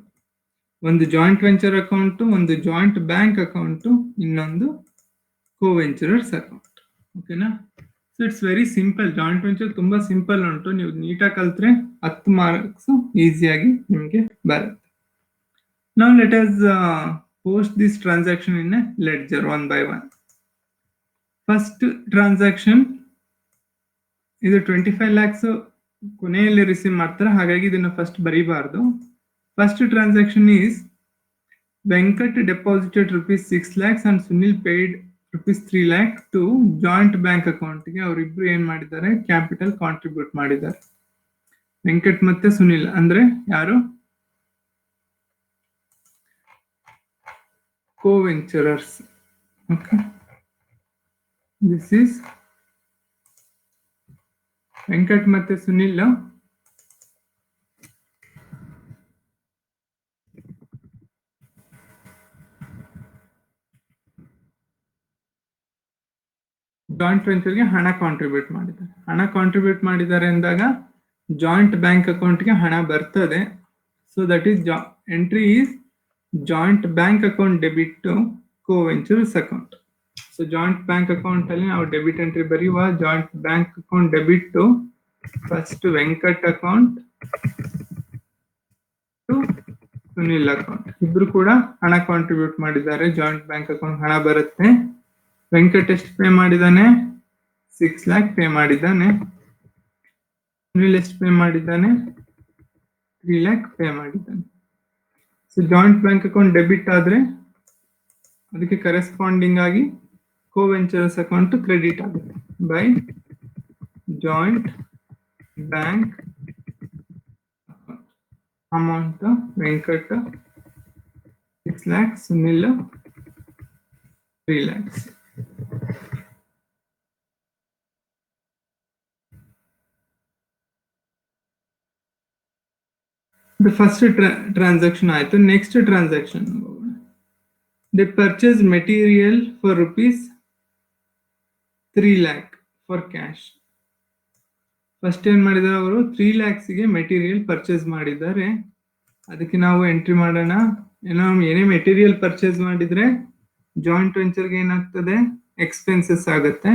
ಒಂದು ಜಾಯಿಂಟ್ ವೆಂಚರ್ ಅಕೌಂಟ್, ಒಂದು ಜಾಯಿಂಟ್ ಬ್ಯಾಂಕ್ ಅಕೌಂಟ್, ಇನ್ನೊಂದು ಕೋವೆಂಚರರ್ಸ್ ಅಕೌಂಟ್. ಓಕೆನಾ? So it's very simple. Joint venture ತುಂಬಾ ಸಿಂಪಲ್ ಉಂಟು. ನೀವು ನೀಟಾಗಿ ಕಲ್ತ್ರೆ 10 ಮಾರ್ಕ್ಸ್ ಈಸಿಯಾಗಿ ನಿಮಗೆ ಬರುತ್ತೆ. Now let us post this transaction in a ledger one by one. First transaction ಇದು 25 lakhs ಕೊನೆಯಲ್ಲಿ ರಿಸೀವ್ ಮಾಡ್ತಾರೆ, ಹಾಗಾಗಿ ಇದನ್ನು ಫಸ್ಟ್ ಬರೀಬಾರ್ದು. First transaction is Venkat deposited rupees 6 lakhs and Sunil paid rupees 3 lakh to joint bank ಅಕೌಂಟ್ಗೆ. ಅವರಿಬ್ರು ಏನ್ ಮಾಡಿದ್ದಾರೆ? ಕ್ಯಾಪಿಟಲ್ ಕಾಂಟ್ರಿಬ್ಯೂಟ್ ಮಾಡಿದ್ದಾರೆ. ವೆಂಕಟ್ ಮತ್ತೆ ಸುನಿಲ್ ಅಂದ್ರೆ ಯಾರು? ಕೋವೆಂಚರರ್ಸ್. ಓಕೆ, ದಿಸ್ ಈಸ್ ವೆಂಕಟ್ ಮತ್ತೆ ಸುನಿಲ್ ಜಾಯಿಂಟ್ ವೆಂಚರ್ಗೆ ಹಣ ಕಾಂಟ್ರಿಬ್ಯೂಟ್ ಮಾಡಿದ್ದಾರೆ. ಹಣ ಕಾಂಟ್ರಿಬ್ಯೂಟ್ ಮಾಡಿದ್ದಾರೆ ಅಂದಾಗ ಜಾಯಿಂಟ್ ಬ್ಯಾಂಕ್ ಅಕೌಂಟ್ಗೆ ಹಣ ಬರ್ತದೆ. So that is entry is joint bank account debit to co ventures account. So joint bank account ಅಲ್ಲಿ ನಾವು ಡೆಬಿಟ್ ಎಂಟ್ರಿ ಬರೆಯುವ. Joint bank account debit to first Venkat account to Sunil account. ಇಬ್ರು ಕೂಡ ಹಣ ಕಾಂಟ್ರಿಬ್ಯೂಟ್ ಮಾಡಿದ್ದಾರೆ. ಜಾಯಿಂಟ್ ಬ್ಯಾಂಕ್ ಅಕೌಂಟ್ ಹಣ ಬರುತ್ತೆ. ವೆಂಕಟ್ ಎಷ್ಟು ಪೇ ಮಾಡಿದ್ದಾನೆ? 6 lakh ಪೇ ಮಾಡಿದ್ದಾನೆ. ಸುನಿಲ್ ಎಷ್ಟು ಪೇ ಮಾಡಿದ್ದಾನೆ? 3 lakh ಪೇ ಮಾಡಿದ್ದಾನೆ. So joint bank account debit ಆದ್ರೆ ಅದಕ್ಕೆ ಕರೆಸ್ಪಾಂಡಿಂಗ್ ಆಗಿ ಕೋ ವೆಂಚರ್ಸ್ ಅಕೌಂಟ್ ಕ್ರೆಡಿಟ್ ಆಗುತ್ತೆ by joint bank amount Venkat 6 lakhs, Sunil 3 lakhs. First transaction ಆಯ್ತು. Next transaction they purchase material for rupees 3 lakh for cash. First ಏನ್ ಮಾಡಿದ್ದಾರೆ ಅವರು? 3 lakhs ಗೆ ಮೆಟೀರಿಯಲ್ ಪರ್ಚೇಸ್ ಮಾಡಿದ್ದಾರೆ. ಅದಕ್ಕೆ ನಾವು ಎಂಟ್ರಿ ಮಾಡೋಣ. ಏನೇ ಮೆಟೀರಿಯಲ್ ಪರ್ಚೇಸ್ ಮಾಡಿದ್ರೆ ಜಾಯಿಂಟ್ ವೆಂಚರ್ಗೆ ಏನಾಗ್ತದೆ? ಎಕ್ಸ್ಪೆನ್ಸಸ್ ಆಗುತ್ತೆ.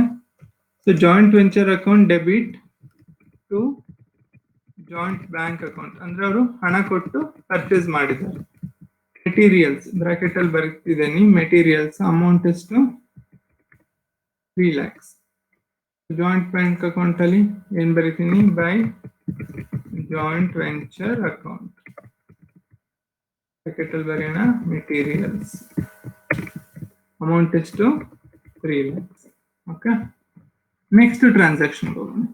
So joint venture account debit to joint bank account ಅಂದ್ರೆ ಅವರು ಹಣ ಕೊಟ್ಟು ಪರ್ಚೇಸ್ ಮಾಡಿದ್ದಾರೆ. ಮೆಟೀರಿಯಲ್ಸ್ ಬ್ರಾಕೆಟ್ ಅಲ್ಲಿ ಬರೀತಿದ್ದೇನೆ. ಮೆಟೀರಿಯಲ್ಸ್ ಅಮೌಂಟ್ ಎಷ್ಟು? 3 lakhs. ಜಾಯಿಂಟ್ ಬ್ಯಾಂಕ್ ಅಕೌಂಟ್ ಅಲ್ಲಿ ಏನ್ ಬರೀತೀನಿ? By joint venture account. Bracket ಅಲ್ಲಿ ಬರೆಯೋಣ ಮೆಟೀರಿಯಲ್ಸ್ ಅಮೌಂಟ್ ಎಷ್ಟು? 3 lakhs. ಓಕೆ, ನೆಕ್ಸ್ಟ್ ಟ್ರಾನ್ಸಾಕ್ಷನ್ ಹೋಗೋಣ.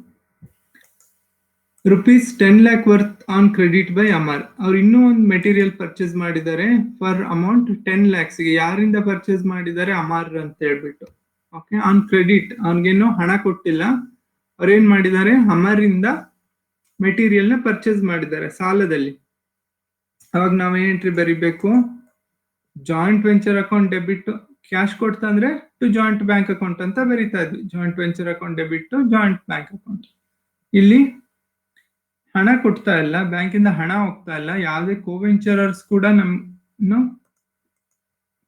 rupees 10 lakh worth on credit by Amar. ಅವ್ರು ಇನ್ನೂ ಒಂದು ಮೆಟೀರಿಯಲ್ ಪರ್ಚೇಸ್ ಮಾಡಿದ್ದಾರೆ ಫಾರ್ ಅಮೌಂಟ್ 10 lakhs ಗೆ. ಯಾರಿಂದ ಪರ್ಚೇಸ್ ಮಾಡಿದ್ದಾರೆ? ಅಮರ್ ಅಂತ ಹೇಳ್ಬಿಟ್ಟು. Okay, on credit. ಅವ್ನಿಗೇನು ಹಣ ಕೊಟ್ಟಿಲ್ಲ. ಅವ್ರೇನ್ ಮಾಡಿದ್ದಾರೆ? ಅಮರ್ ಇಂದ ಮೆಟೀರಿಯಲ್ ನ ಪರ್ಚೇಸ್ ಮಾಡಿದ್ದಾರೆ ಸಾಲದಲ್ಲಿ. ಅವಾಗ ನಾವೇನ್ ಎಂಟ್ರಿ ಬರಿಬೇಕು? Joint venture account debit. Cash ಕೊಡ್ತಾ ಅಂದ್ರೆ ಟು ಜಾಯಿಂಟ್ ಬ್ಯಾಂಕ್ ಅಕೌಂಟ್ ಅಂತ ಬರೀತಾ ಇದ್ವಿ. Joint venture account debit to joint bank account. ಇಲ್ಲಿ ಹಣ ಕೊಡ್ತಾ ಇಲ್ಲ, ಬ್ಯಾಂಕಿಂದ ಹಣ ಹೋಗ್ತಾ ಇಲ್ಲ. ಯಾವುದೇ ಕೋವೆಂಚರರ್ಸ್ ಕೂಡ ನಮ್ನು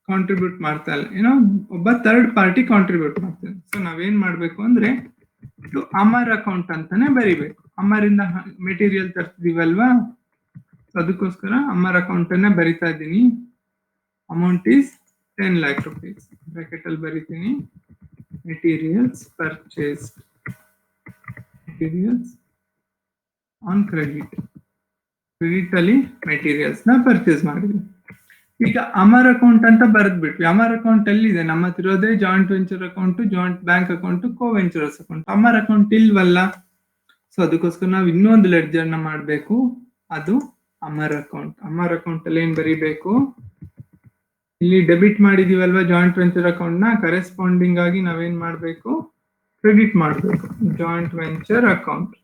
ಕಾಂಟ್ರಿಬ್ಯೂಟ್ ಮಾಡ್ತಾ ಇಲ್ಲ. ಏನೋ ಒಬ್ಬ ಥರ್ಡ್ ಪಾರ್ಟಿ ಕಾಂಟ್ರಿಬ್ಯೂಟ್ ಮಾಡ್ತಾರೆ. ಸೊ ನಾವೇನ್ ಮಾಡ್ಬೇಕು ಅಂದ್ರೆ ಟು ಅಮರ್ ಅಕೌಂಟ್ ಅಂತಾನೆ ಬರಿಬೇಕು. ಅಮರಿಂದ ಮೆಟೀರಿಯಲ್ ತರ್ತಿದೀವಲ್ವಾ, ಅದಕ್ಕೋಸ್ಕರ ಅಮರ್ ಅಕೌಂಟ್ ಅನ್ನ ಬರಿತಾ ಇದ್ದೀನಿ. Amount is 10 lakh rupees. Bracket ಅಲ್ಲಿ ಬರಿತೀನಿ materials purchase. Materials on credit. Credit ಅಲ್ಲಿ ಮೆಟೀರಿಯಲ್ಸ್ ನ ಪರ್ಚೇಸ್ ಮಾಡಿದ್ವಿ. ಈಗ ಅಮರ್ ಅಕೌಂಟ್ ಅಂತ ಬರೆದ್ಬಿಟ್ವಿ. ಅಮರ್ ಅಕೌಂಟ್ ಎಲ್ಲಿ ಇದೆ? ನಮ್ಮ ಹತ್ರ ಇರೋದೇ joint venture account, joint bank account, ಕೋ ವೆಂಚರ್ಸ್ ಅಕೌಂಟ್. ಅಮರ್ ಅಕೌಂಟ್ ಇಲ್ವಲ್ಲ. ಸೊ ಅದಕ್ಕೋಸ್ಕರ ನಾವು ಇನ್ನೊಂದು ಲೆಡ್ಜರ್ ನ ಮಾಡಬೇಕು. ಅದು ಅಮರ್ ಅಕೌಂಟ್. ಅಮರ್ ಅಕೌಂಟ್ ಅಲ್ಲಿ ಏನ್ ಬರೀಬೇಕು? ಇಲ್ಲಿ ಡೆಬಿಟ್ ಮಾಡಿದೀವಲ್ವಾ ಜಾಯಿಂಟ್ ವೆಂಚರ್ ಅಕೌಂಟ್ ನ, ಕರೆಸ್ಪಾಂಡಿಂಗ್ ಆಗಿ ನಾವೇನ್ ಮಾಡ್ಬೇಕು? ಕ್ರೆಡಿಟ್ ಮಾಡಬೇಕು. Joint venture account.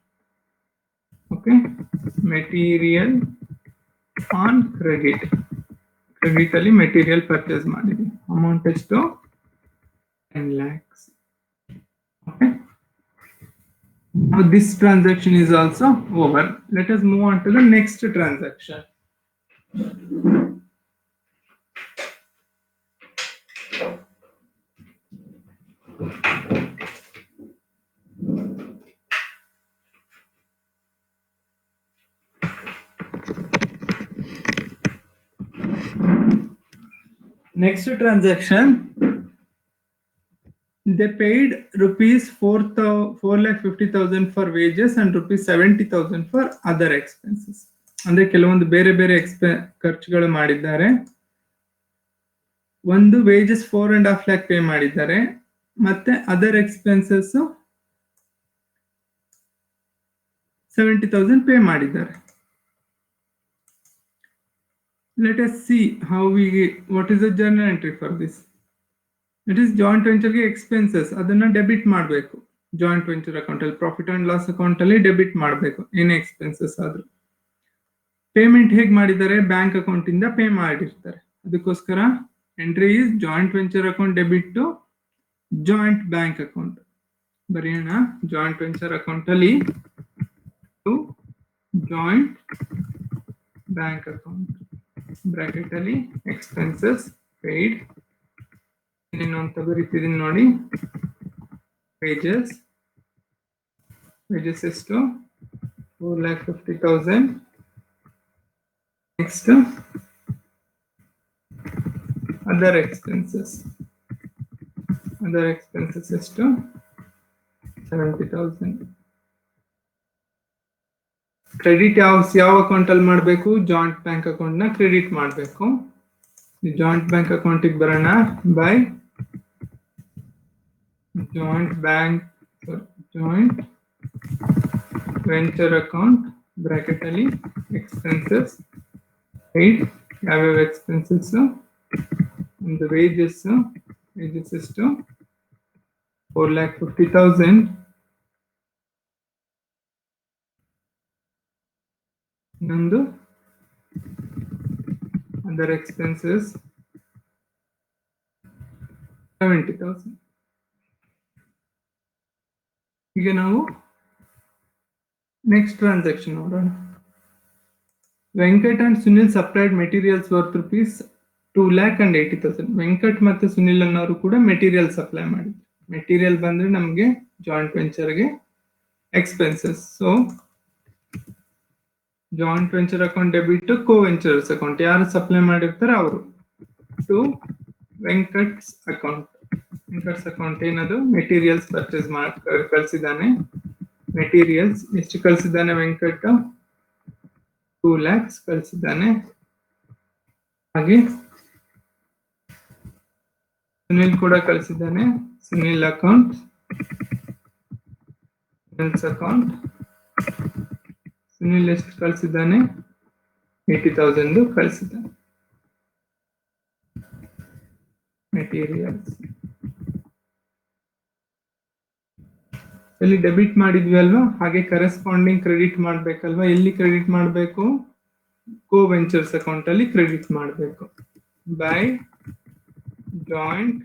Okay, material on credit. Credit ಅಲ್ಲಿ ಮೆಟೀರಿಯಲ್ ಪರ್ಚೇಸ್ ಮಾಡಿದ್ವಿ. ಅಮೌಂಟ್ ಎಷ್ಟು? 10 lakhs. Okay, now this transaction is also over. Let us move on to the next transaction. Next transaction, they paid rupees 4,50,000 for wages and rupees 70,000 for other expenses. ಅಂದ್ರೆ ಕೆಲವೊಂದು ಬೇರೆ ಬೇರೆ ಖರ್ಚುಗಳು ಮಾಡಿದ್ದಾರೆ. ಒಂದು wages 4.5 lakh pay ಮಾಡಿದ್ದಾರೆ, ಮತ್ತೆ other expenses 70,000 pay ಮಾಡಿದ್ದಾರೆ. Let us see what is the journal entry for this. It is joint venture ಗೆ ಎಕ್ಸ್ಪೆನ್ಸಸ್, ಅದನ್ನ ಡೆಬಿಟ್ ಮಾಡಬೇಕು. ಜಾಯಿಂಟ್ ವೆಂಚರ್ ಅಕೌಂಟ್ ಅಲ್ಲಿ, ಪ್ರಾಫಿಟ್ ಅಂಡ್ ಲಾಸ್ ಅಕೌಂಟ್ ಅಲ್ಲಿ ಡೆಬಿಟ್ ಮಾಡಬೇಕು ಏನೇ ಎಕ್ಸ್ಪೆನ್ಸಸ್ ಆದ್ರೂ. ಪೇಮೆಂಟ್ ಹೇಗೆ ಮಾಡಿದ್ದಾರೆ? ಬ್ಯಾಂಕ್ ಅಕೌಂಟ್ ಇಂದ ಪೇ ಮಾಡಿರ್ತಾರೆ. ಅದಕ್ಕೋಸ್ಕರ entry is joint venture account debit to joint bank account. ಬರೆಯೋಣ. ಜಾಯಿಂಟ್ ವೆಂಚರ್ ಅಕೌಂಟ್ ಅಲ್ಲಿ to joint bank account bracket ಅಲ್ಲಿ ಎಕ್ಸ್ಪೆನ್ಸಸ್ ಪೇಯ್ಡ್ ಇನ್ನೇನು ಅಂತ ಬರೀತಿದ್ದೀನಿ ನೋಡಿ. ವೇಜಸ್ ಎಷ್ಟು 4,50,000. ನೆಕ್ಸ್ಟ್ ಅದರ್ ಎಕ್ಸ್ಪೆನ್ಸಸ್ ಎಷ್ಟು 70,000. ಕ್ರೆಡಿಟ್ ಯಾವ ಅಕೌಂಟ್ ಅಲ್ಲಿ ಮಾಡಬೇಕು? ಜಾಯಿಂಟ್ ಬ್ಯಾಂಕ್ ಅಕೌಂಟ್ ನ ಕ್ರೆಡಿಟ್ ಮಾಡಬೇಕು. ಜಾಯಿಂಟ್ ಬ್ಯಾಂಕ್ ಅಕೌಂಟಿಗೆ ಬರೋಣ. By joint venture account bracket ಅಲ್ಲಿ ಎಕ್ಸ್ಪೆನ್ಸಸ್ ಪೇಯ್ಡ್. ಯಾವ್ಯಾವ ಎಕ್ಸ್ಪೆನ್ಸಸ್? ಒಂದು ವೇಜಸ್ ಎಷ್ಟು 4,50,000. ಇನ್ನೊಂದು ಅದರ್ ಎಕ್ಸ್ಪೆನ್ಸಸ್ 70,000. ಈಗ ನಾವು ನೆಕ್ಸ್ಟ್ ಟ್ರಾನ್ಸಾಕ್ಷನ್ ನೋಡೋಣ. Venkat and Sunil supplied materials worth rupees 2,80,000. Venkat ಮತ್ತು ಸುನಿಲ್ ಅನ್ನೋರು ಕೂಡ ಮೆಟೀರಿಯಲ್ ಸಪ್ಲೈ ಮಾಡಿದ್ರು. ಮೆಟೀರಿಯಲ್ ಬಂದ್ರೆ ನಮಗೆ ಜಾಯಿಂಟ್ ವೆಂಚರ್ಗೆ expenses. So joint venture account debit ಕೋ ವೆಂಚರ್ಸ್ ಅಕೌಂಟ್ ಯಾರು ಸಪ್ಲೈ ಮಾಡಿರ್ತಾರೆ ಅವರು to Venkat's account. Venkat's account ಏನದು? ಮೆಟೀರಿಯಲ್ಸ್ ಪರ್ಚೇಸ್ ಕಳಿಸಿದ್ದಾನೆ. ಮೆಟೀರಿಯಲ್ಸ್ ಎಷ್ಟು ಕಳಿಸಿದ್ದಾನೆ ವೆಂಕಟ್? 2 lakhs ಕಳಿಸಿದ್ದಾನೆ. ಹಾಗೆ ಸುನಿಲ್ ಕೂಡ ಕಳಿಸಿದ್ದಾನೆ. ಸುನಿಲ್ ಅಕೌಂಟ್ ಸುನಿಲ್ ಎಷ್ಟು ಕಳಿಸಿದ್ದಾನೆ? 80,000 ಕಳಿಸಿದ್ದಾನೆ. ಮೆಟೀರಿಯಲ್ಸ್ ಇಲ್ಲಿ ಡೆಬಿಟ್ ಮಾಡಿದ್ವಿ ಅಲ್ವಾ, ಹಾಗೆ ಕರೆಸ್ಪಾಂಡಿಂಗ್ ಕ್ರೆಡಿಟ್ ಮಾಡ್ಬೇಕಲ್ವಾ. ಎಲ್ಲಿ ಕ್ರೆಡಿಟ್ ಮಾಡಬೇಕು? ಕೋ ವೆಂಚರ್ಸ್ ಅಕೌಂಟ್ ಅಲ್ಲಿ ಕ್ರೆಡಿಟ್ ಮಾಡಬೇಕು. ಬೈ ಜಾಯಿಂಟ್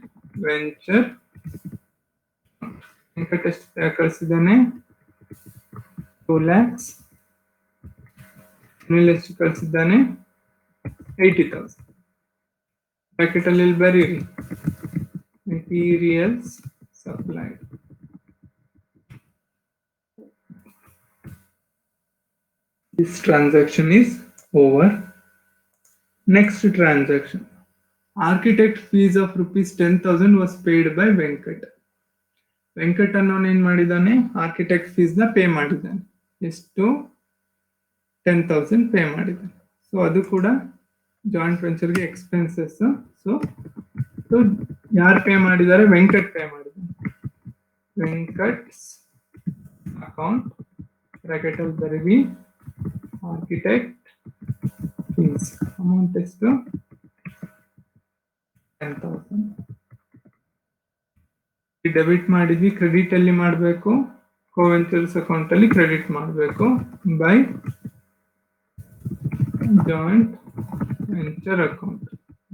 ವೆಂಚರ್ ವೆಂಕಟ್ ಎಷ್ಟು ಕಳಿಸಿದ್ದಾನೆ? 2 lakhs. ಸುನಿಲ್ ಎಷ್ಟು ಕಳಿಸಿದ್ದಾನೆ? 80,000. ಬ್ರಾಕೆಟ್ ಅಲ್ಲಿ ಬರೀರಿ materials supplied. This transaction is over. Next transaction. Architect fees of rupees 10,000 was paid by Venkat. Venkat ಅನ್ನೋನು ಏನ್ ಮಾಡಿದಾನೆ? ಆರ್ಕಿಟೆಕ್ಟ್ ಫೀಸ್ ನ ಪೇ ಮಾಡಿದ್ದಾನೆ. ಎಷ್ಟು? 10,000 ಪೇ ಮಾಡಿದ್ದಾನೆ. ಸೊ ಅದು ಕೂಡ ಜಾಯಿಂಟ್ ವೆಂಚರ್ಗೆ ಎಕ್ಸ್ಪೆನ್ಸಸ್. ಸೊ ಯಾರು ಪೇ ಮಾಡಿದ್ದಾರೆ? ವೆಂಕಟ್ ಪೇ ಮಾಡಿದ್ದಾನೆ. ವೆಂಕಟ್ಸ್ ಅಕೌಂಟ್ ಬ್ರಾಕೆಟ್ ಅಲ್ಲಿ ಬರೀರಿ ಆರ್ಕಿಟೆಕ್ಟ್ ಫೀಸ್ ಅಮೌಂಟ್ ಎಷ್ಟು? 10,000. ಡೆಬಿಟ್ ಮಾಡಿದ್ವಿ, ಕ್ರೆಡಿಟ್ ಅಲ್ಲಿ ಮಾಡಬೇಕು. ಕೋ ವೆಂಚರ್ಸ್ ಅಕೌಂಟ್ ಅಲ್ಲಿ ಕ್ರೆಡಿಟ್ ಮಾಡಬೇಕು. By joint venture account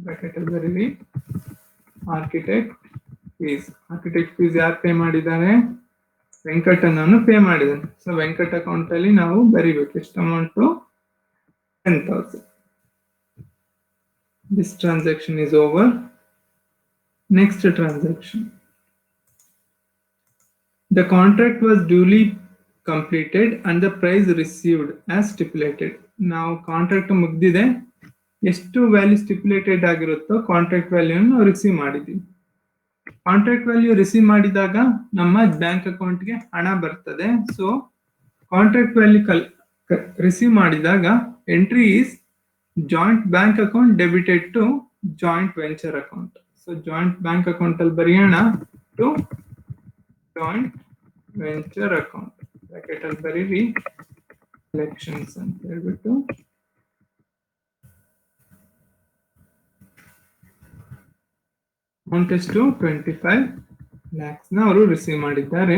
bracket ಅಲ್ಲಿ ಬರೀರಿ ಆರ್ಕಿಟೆಕ್ಟ್ ಫೀಸ್. ಆರ್ಕಿಟೆಕ್ಟ್ ಫೀಸ್ ಯಾರು ಪೇ ಮಾಡಿದ್ದಾರೆ? ವೆಂಕಟ್ ಅನ್ನೋನು ಪೇ ಮಾಡಿದ್ದಾನೆ. ಸೊ ವೆಂಕಟ್ ಅಕೌಂಟ್ ಅಲ್ಲಿ ನಾವು ಬರಿಬೇಕು ಎಷ್ಟು amount? 10,000. This transaction is over. Next transaction. The contract was duly completed and the price received as stipulated. ನಾವು ಕಾಂಟ್ರಾಕ್ಟ್ ಮುಗ್ದಿದೆ, ಎಷ್ಟು ವ್ಯಾಲ್ಯೂ ಸ್ಟಿಪ್ಯುಲೇಟೆಡ್ ಆಗಿರುತ್ತೋ ಕಾಂಟ್ರಾಕ್ಟ್ ವ್ಯಾಲ್ಯೂನ ರಿಸೀವ್ ಮಾಡಿದ್ವಿ. ಕಾಂಟ್ರಾಕ್ಟ್ ವ್ಯಾಲ್ಯೂ ರಿಸೀವ್ ಮಾಡಿದಾಗ ನಮ್ಮ ಬ್ಯಾಂಕ್ ಅಕೌಂಟ್ಗೆ ಹಣ ಬರ್ತದೆ. ಸೊ ಕಾಂಟ್ರಾಕ್ಟ್ ವ್ಯಾಲ್ಯೂ ರಿಸೀವ್ ಮಾಡಿದಾಗ entry is joint bank account debited to joint venture account. So joint bank account ಅಲ್ಲಿ ಬರೆಯೋಣ to joint venture account bracket ಅಲ್ಲಿ ಬರೀರಿ ಕಲೆಕ್ಷನ್ಸ್ ಅಂತ ಹೇಳ್ಬಿಟ್ಟು ಅಮೌಂಟ್ ಎಷ್ಟು? 25 lakhs ನ ಅವರು ರಿಸೀವ್ ಮಾಡಿದ್ದಾರೆ.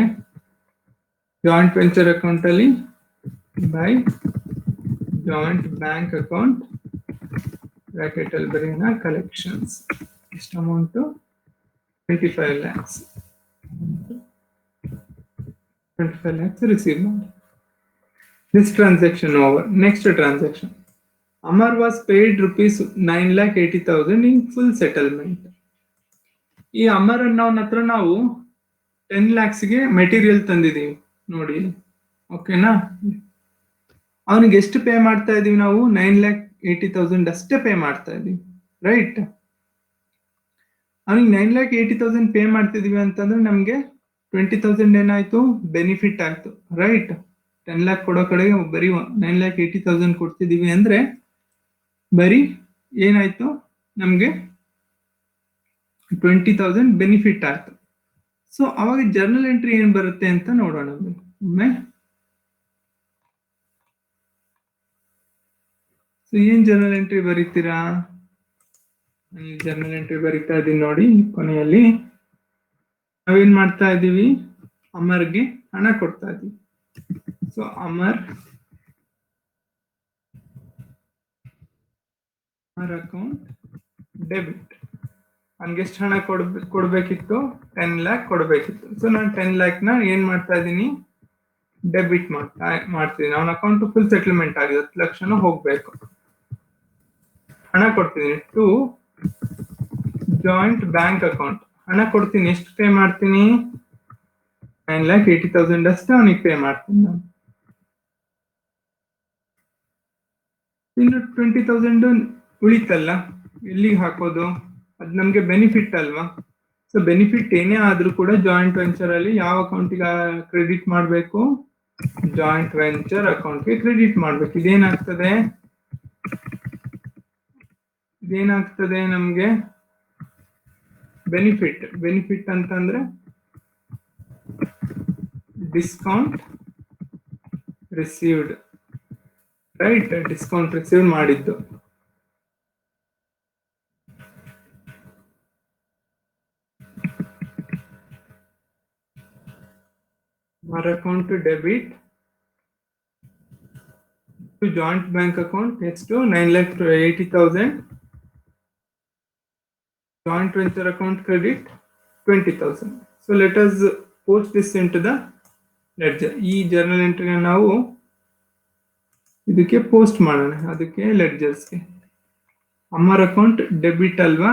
ಜಾಯಿಂಟ್ ವೆಂಚರ್ ಅಕೌಂಟ್ ಅಲ್ಲಿ by joint bank account bracket ಅಲ್ಲಿ ಬರೆಯೋಣ ಕಲೆಕ್ಷನ್ಸ್. ಎಷ್ಟು amount? 25 lakhs. 25 lakhs receive money. This transaction over. Next transaction. Amar was paid rupees 9,80,000 in full settlement. ಈ ಅಮರ್ ಅನ್ನೋನ ಹತ್ರ ನಾವು 10 lakhsಗೆ ಮೆಟೀರಿಯಲ್ ತಂದಿದ್ದೀವಿ ನೋಡಿ, ಓಕೆನಾ. ಅವನಿಗೆ ಎಷ್ಟು ಪೇ ಮಾಡ್ತಾ ಇದೀವಿ ನಾವು? 9,80,000 ಅಷ್ಟೇ ಪೇ ಮಾಡ್ತಾ ಇದೀವಿ, ರೈಟ್. ಅವನಿಗೆ 9,80,000 ಪೇ ಮಾಡ್ತಿದೀವಿ ಅಂತಂದ್ರೆ ನಮ್ಗೆ 20,000 ಏನಾಯ್ತು? ಬೆನಿಫಿಟ್ ಆಯ್ತು, ರೈಟ್. 10 lakh ಕೊಡೋ ಕಡೆಗೆ ಬರೀ 9,80,000 ಕೊಡ್ತಿದೀವಿ ಅಂದ್ರೆ ಬರೀ ಏನಾಯ್ತು? ನಮ್ಗೆ 20,000 ಬೆನಿಫಿಟ್ ಆಯ್ತು. ಸೊ ಅವಾಗ ಜರ್ನಲ್ ಎಂಟ್ರಿ ಏನ್ ಬರುತ್ತೆ ಅಂತ ನೋಡೋಣ ಒಮ್ಮೆ. ಸೊ ಏನ್ ಜರ್ನಲ್ ಎಂಟ್ರಿ ಬರೀತೀರಾ? ಜರ್ನಲ್ ಎಂಟ್ರಿ ಬರೀತಾ ಇದೀನಿ ನೋಡಿ. ಕೊನೆಯಲ್ಲಿ ನಾವೇನ್ ಮಾಡ್ತಾ ಇದೀವಿ? ಅಮರ್ಗೆ ಹಣ ಕೊಡ್ತಾ ಇದೀವಿ. So Amar account debit. ಅವನ್ಗೆ ಎಷ್ಟು ಹಣ ಕೊಡ್ಬೇಕಿತ್ತು? 10 lakh ಕೊಡ್ಬೇಕಿತ್ತು. ಸೊ ನಾನು 10 lakh ನ ಏನ್ ಮಾಡ್ತಾ ಇದ್ದೀನಿ? ಡೆಬಿಟ್ ಮಾಡ್ತಿದ್ದೀನಿ. ಅವನ ಅಕೌಂಟ್ ಫುಲ್ ಸೆಟಲ್ಮೆಂಟ್ ಆಗಿದೆ, 10 ಲಕ್ಷನೂ ಹೋಗ್ಬೇಕು. ಹಣ ಕೊಡ್ತೀನಿ ಟು ಜಾಯಿಂಟ್ ಬ್ಯಾಂಕ್ ಅಕೌಂಟ್. ಹಣ ಕೊಡ್ತೀನಿ. ಎಷ್ಟು ಪೇ ಮಾಡ್ತೀನಿ? 9,80,000 ಅಷ್ಟೇ ಅವನಿಗೆ ಪೇ ಮಾಡ್ತೀನಿ ನಾನು. ಇನ್ನು 20,000 ಉಳಿತಲ್ಲ, ಎಲ್ಲಿಗೆ ಹಾಕೋದು? ಅದು ನಮ್ಗೆ ಬೆನಿಫಿಟ್ ಅಲ್ವಾ? ಸೊ ಬೆನಿಫಿಟ್ ಏನೇ ಆದ್ರೂ ಕೂಡ ಜಾಯಿಂಟ್ ವೆಂಚರ್ ಅಲ್ಲಿ ಯಾವ ಅಕೌಂಟಿಗೆ ಕ್ರೆಡಿಟ್ ಮಾಡಬೇಕು? ಜಾಯಿಂಟ್ ವೆಂಚರ್ ಅಕೌಂಟ್ಗೆ ಕ್ರೆಡಿಟ್ ಮಾಡ್ಬೇಕು. ಇದೇನಾಗ್ತದೆ ನಮ್ಗೆ? ಬೆನಿಫಿಟ್ ಅಂತಂದ್ರೆ discount received, right. Discount receive ಮಾಡಿದ್ದು. our account to debit to joint bank account next to 9,80,000. Joint venture account credit 20,000. So let us post this into the ledger. ಈ journal entry ನಾವು ಇದಕ್ಕೆ post ಮಾಡೋಣ. ಅದಕ್ಕೆ ಲೆಡ್ಜರ್ಸ್ಗೆ Amar account debit ಅಲ್ವಾ,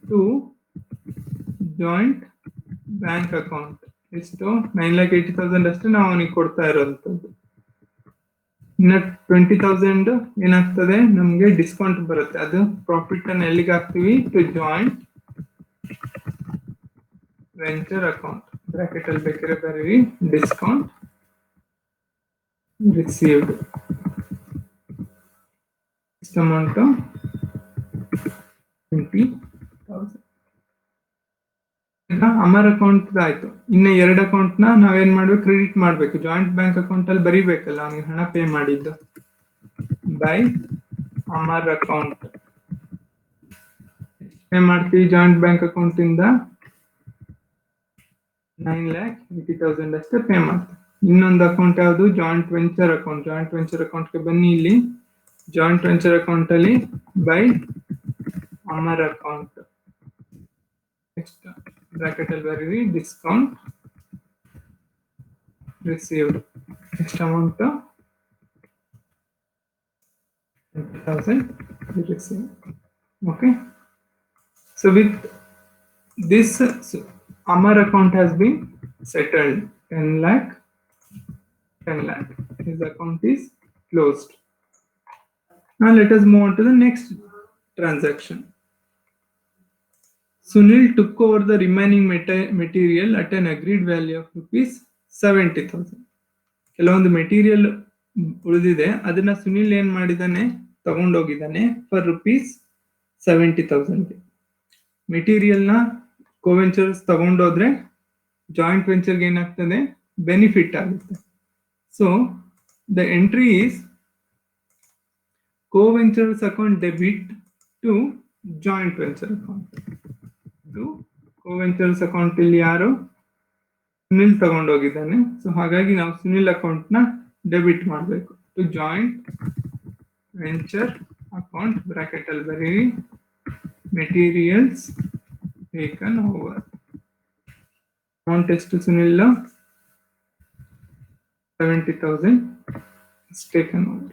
to joint bank account. ಎಷ್ಟು? 9,80,000 ಅಷ್ಟೇ ನಾವು ಅವನಿಗೆ ಕೊಡ್ತಾ ಇರೋಂಥದ್ದು. ಇನ್ನು 20,000 ಏನಾಗ್ತದೆ? ನಮ್ಗೆ ಡಿಸ್ಕೌಂಟ್ ಬರುತ್ತೆ. ಅದು ಪ್ರಾಫಿಟ್ ಅನ್ನು ಎಲ್ಲಿಗೆ ಹಾಕ್ತಿವಿ? To joint venture account. Bracket ಅಲ್ಲಿ ಬೇಕಾದ್ರೆ ಬರೀರಿ, ಡಿಸ್ಕೌಂಟ್ ರಿಸೀವ್ಡ್. ಇಷ್ಟು ಅಮೌಂಟ್ 20,000. ಅಮರ್ ಅಕೌಂಟ್ ಆಯ್ತು. ಇನ್ನು 2 ಅಕೌಂಟ್ ನ ನಾವೇನ್ ಮಾಡ್ಬೇಕು? ಕ್ರೆಡಿಟ್ ಮಾಡ್ಬೇಕು. ಜಾಯಿಂಟ್ ಬ್ಯಾಂಕ್ ಅಕೌಂಟ್ ಅಲ್ಲಿ ಬರೀಬೇಕಲ್ಲ ಅವನಿಗೆ ಹಣ ಪೇ ಮಾಡಿದ್ದು. ಬೈ ಅಮರ್ ಅಕೌಂಟ್ ಪೇ ಮಾಡ್ತೀವಿ. ಜಾಯಿಂಟ್ ಬ್ಯಾಂಕ್ ಅಕೌಂಟ್ ಇಂದ 9,80,000 ಅಷ್ಟೇ ಪೇ ಮಾಡ್ತೀವಿ. ಇನ್ನೊಂದು ಅಕೌಂಟ್ ಯಾವುದು? Joint venture account. Joint venture ಅಕೌಂಟ್ಗೆ ಬನ್ನಿ. ಇಲ್ಲಿ ಜಾಯಿಂಟ್ ವೆಂಚರ್ ಅಕೌಂಟ್ ಅಲ್ಲಿ by Amar account. Next bracket ಅಲ್ಲಿ ಬರೀರಿ, discount received. Next amount 20,000 received. Okay. So with this, Amar account has been settled. 10 lakh. His account is closed. Now let us move on to the next transaction. Sunil took over the remaining material at an agreed value of rupees 70,000. ಕೆಲವೊಂದು material ಉಳಿದಿದೆ, ಅದನ್ನ ಸುನಿಲ್ ಏನ್ ಮಾಡಿದಾನೆ? ತಗೊಂಡೋಗಿದ್ದಾನೆ for rupees 70,000. Material ನ ಕೋವೆಂಚರ್ಸ್ ತಗೊಂಡೋದ್ರೆ joint ವೆಂಚರ್ಗೆ ಏನಾಗ್ತದೆ? Benefit ಆಗುತ್ತೆ. So the entry is coventures account debit to joint venture account. Co-ventures account ಇಲ್ಲಿ ಯಾರು? ಸುನಿಲ್ ತಗೊಂಡೋಗಿದ್ದಾನೆ. ಸೊ ಹಾಗಾಗಿ ನಾವು ಸುನಿಲ್ ಅಕೌಂಟ್ ನ ಡೆಬಿಟ್ ಮಾಡಬೇಕು. To joint venture account, bracket ಅಲ್ಲಿ ಬರೀರಿ, ಮೆಟೀರಿಯಲ್ಸ್ ಟೇಕನ್ ಓವರ್. ಅಮೌಂಟ್ ಎಷ್ಟು ಸುನಿಲ್? 70,000 is taken over.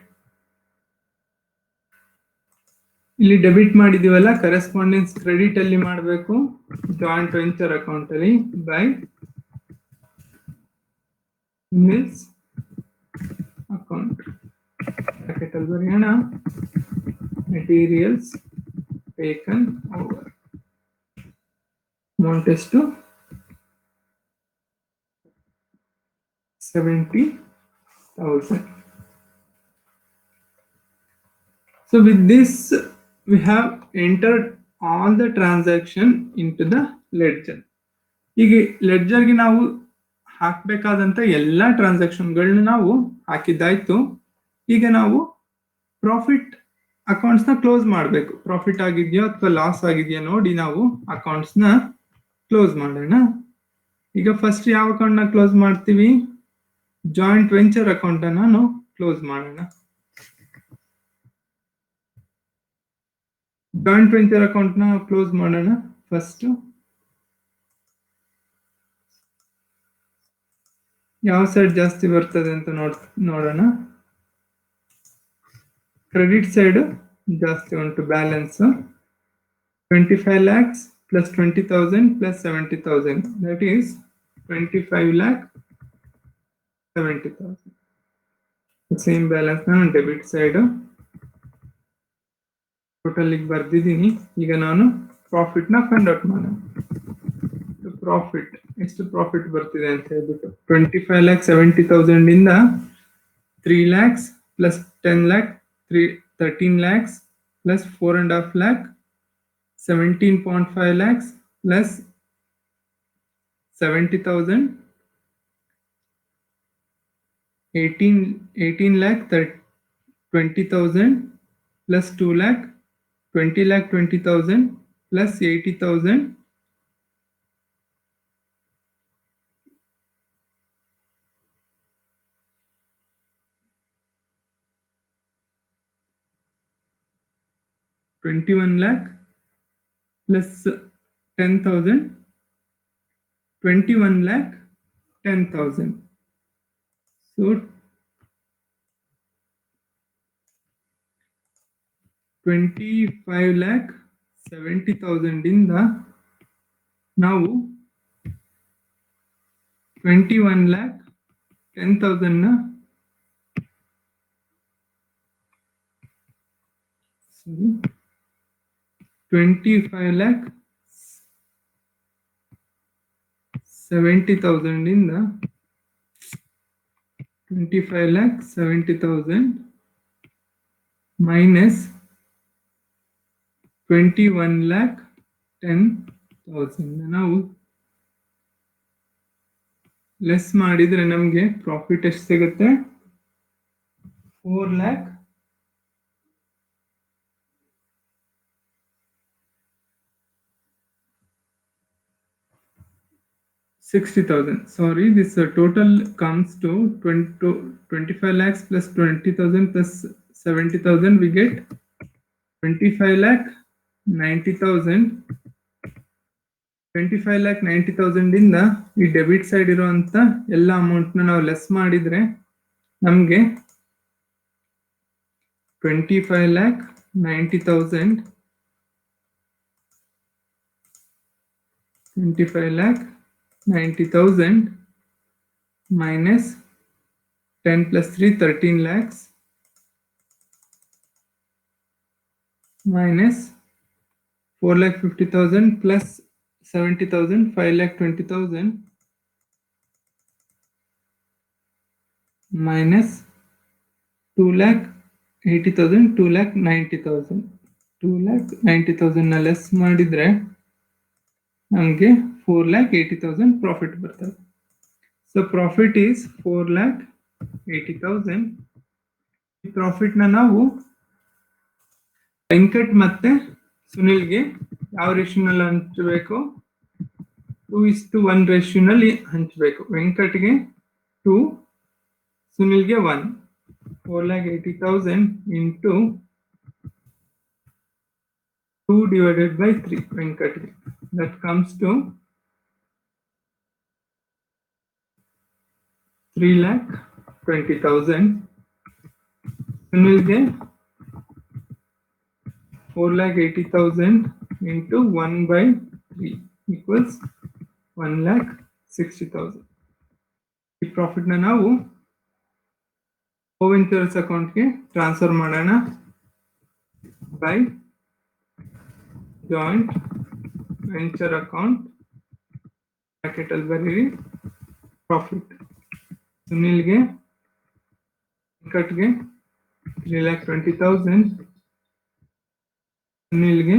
ಇಲ್ಲಿ ಡೆಬಿಟ್ ಮಾಡಿದೀವಲ್ಲ, ಕರೆಸ್ಪಾಂಡೆನ್ಸ್ ಕ್ರೆಡಿಟ್ ಅಲ್ಲಿ ಮಾಡಬೇಕು ಜಾಯಿಂಟ್ ವೆಂಚರ್ ಅಕೌಂಟ್ ಅಲ್ಲಿ ಬೈ ಸುನಿಲ್ಸ್ ಅಕೌಂಟ್. ಬ್ರಾಕೆಟ್ ಬರೆಯೋಣ, ಮೆಟೀರಿಯಲ್ಸ್ ಟೇಕನ್ ಓವರ್. ಅಮೌಂಟ್ ಎಷ್ಟು? 70,000. So with this we have entered all the transaction into the ledger. ಈಗ ಲೆಡ್ಜರ್ಗೆ ನಾವು ಹಾಕಬೇಕಾದಂತ ಎಲ್ಲ ಟ್ರಾನ್ಸಾಕ್ಷನ್ಗಳನ್ನ ನಾವು ಹಾಕಿದ್ದಾಯ್ತು. ಈಗ ನಾವು ಪ್ರಾಫಿಟ್ ಅಕೌಂಟ್ಸ್ ನ ಕ್ಲೋಸ್ ಮಾಡಬೇಕು. ಪ್ರಾಫಿಟ್ ಆಗಿದೆಯೋ ಅಥವಾ ಲಾಸ್ ಆಗಿದೆಯೋ ನೋಡಿ ನಾವು ಅಕೌಂಟ್ಸ್ ನ ಕ್ಲೋಸ್ ಮಾಡೋಣ. ಈಗ ಫಸ್ಟ್ ಯಾವ ಅಕೌಂಟ್ ನ ಕ್ಲೋಸ್ ಮಾಡ್ತೀವಿ? ಜಾಯಿಂಟ್ ವೆಂಚರ್ ಅಕೌಂಟ್ ಅನ್ನು ಕ್ಲೋಸ್ ಮಾಡೋಣ. ಜಾಯಿಂಟ್ ವೆಂಚರ್ ಅಕೌಂಟ್ ನ ಕ್ಲೋಸ್ ಮಾಡೋಣ. ಫಸ್ಟ್ ಯಾವ ಸೈಡ್ ಜಾಸ್ತಿ ಬರ್ತದೆ ಅಂತ ನೋಡೋಣ. ಕ್ರೆಡಿಟ್ ಸೈಡ್ ಜಾಸ್ತಿ ಉಂಟು. Balance 25 lakhs plus 20,000 plus 70,000, that is 25 lakh 70,000. Same balance ನಾನು ಡೆಬಿಟ್ ಸೈಡ್ ಟೋಟಲ್ ಬರ್ದಿದ್ದೀನಿ. ಈಗ ನಾನು ಪ್ರಾಫಿಟ್ ನ ಫೈಂಡ್ ಔಟ್ ಮಾಡೋಣ. ಪ್ರಾಫಿಟ್ ಎಷ್ಟು ಪ್ರಾಫಿಟ್ ಬರ್ತಿದೆ ಅಂತ ಹೇಳ್ಬಿಟ್ಟು 25 lakh 70,000 ಇಂದ 3 lakhs plus 10 lakh 13 lakhs plus 4.5 lakh 17.5 lakhs plus 70,000 18 lakh 20,000 plus 2 lakh 20 lakh 20,000 plus 80,000 21 lakh plus 10,000 21 lakh 10,000. So 25 lakh 70,000 ಇಂದ ನಾವು 21 lakh 10,000 ನ 25 lakh 70,000 ಇಂದ 25 lakh 70,000 minus 21 lakh 10,000 ನಾವು ಲೆಸ್ ಮಾಡಿದ್ರೆ ನಮಗೆ ಪ್ರಾಫಿಟ್ ಎಷ್ಟು ಸಿಗುತ್ತೆ? 4 lakh 60,000. Sorry, this total comes to 25 lakhs plus 20,000 plus 70,000. We get 25 lakh 90,000. 25 lakh 90,000 ಇಂದ ಈ ಡೆಬಿಟ್ ಸೈಡ್ ಇರುವಂತ ಎಲ್ಲ ಅಮೌಂಟ್ ನಾವು ಲೆಸ್ ಮಾಡಿದ್ರೆ ನಮಗೆ 25 lakh 90,000 25 lakh 90,000 minus 10 plus 3 13 lakhs minus 4 lakh 50,000 plus 70,000 5 lakh 20,000 minus 2 lakh 80,000 2 lakh 90,000 2 lakh 90,000 ನ ಲೆಸ್ ಮಾಡಿದ್ರೆ ನಮಗೆ 4 lakh 80,000 ಪ್ರಾಫಿಟ್ ಬರ್ತದೆ. So profit is 4 lakh 80,000. ಈ ಪ್ರಾಫಿಟ್ ನ ನಾವು ವೆಂಕಟ್ ಮತ್ತೆ ಸುನಿಲ್ಗೆ ಯಾವ ರೇಷಿಯೋನಲ್ಲಿ ಹಂಚಬೇಕು? 2:1 ರೇಷಿಯೋನಲ್ಲಿ ಹಂಚಬೇಕು. ವೆಂಕಟ್ಗೆ 2, ಸುನಿಲ್ಗೆ 1. 4 lakh 80,000 into 2 divided by 3 ವೆಂಕಟ್ಗೆ. That comes to 3,20,000. Sunilge 4,80,000 into 1/3 equals 1,60,000. ಈ ಪ್ರಾಫಿಟ್ ನ ನಾವು ವೆಂಚರ್ಸ್ ಅಕೌಂಟ್ ಗೆ ಟ್ರಾನ್ಸ್ಫರ್ ಮಾಡೋಣ by joint venture account bracket ಬರೀರಿ ಪ್ರಾಫಿಟ್. ಸುನಿಲ್ಗೆ ವೆಂಕಟ್ಗೆ 3,20,000, ಸುನಿಲ್ಗೆ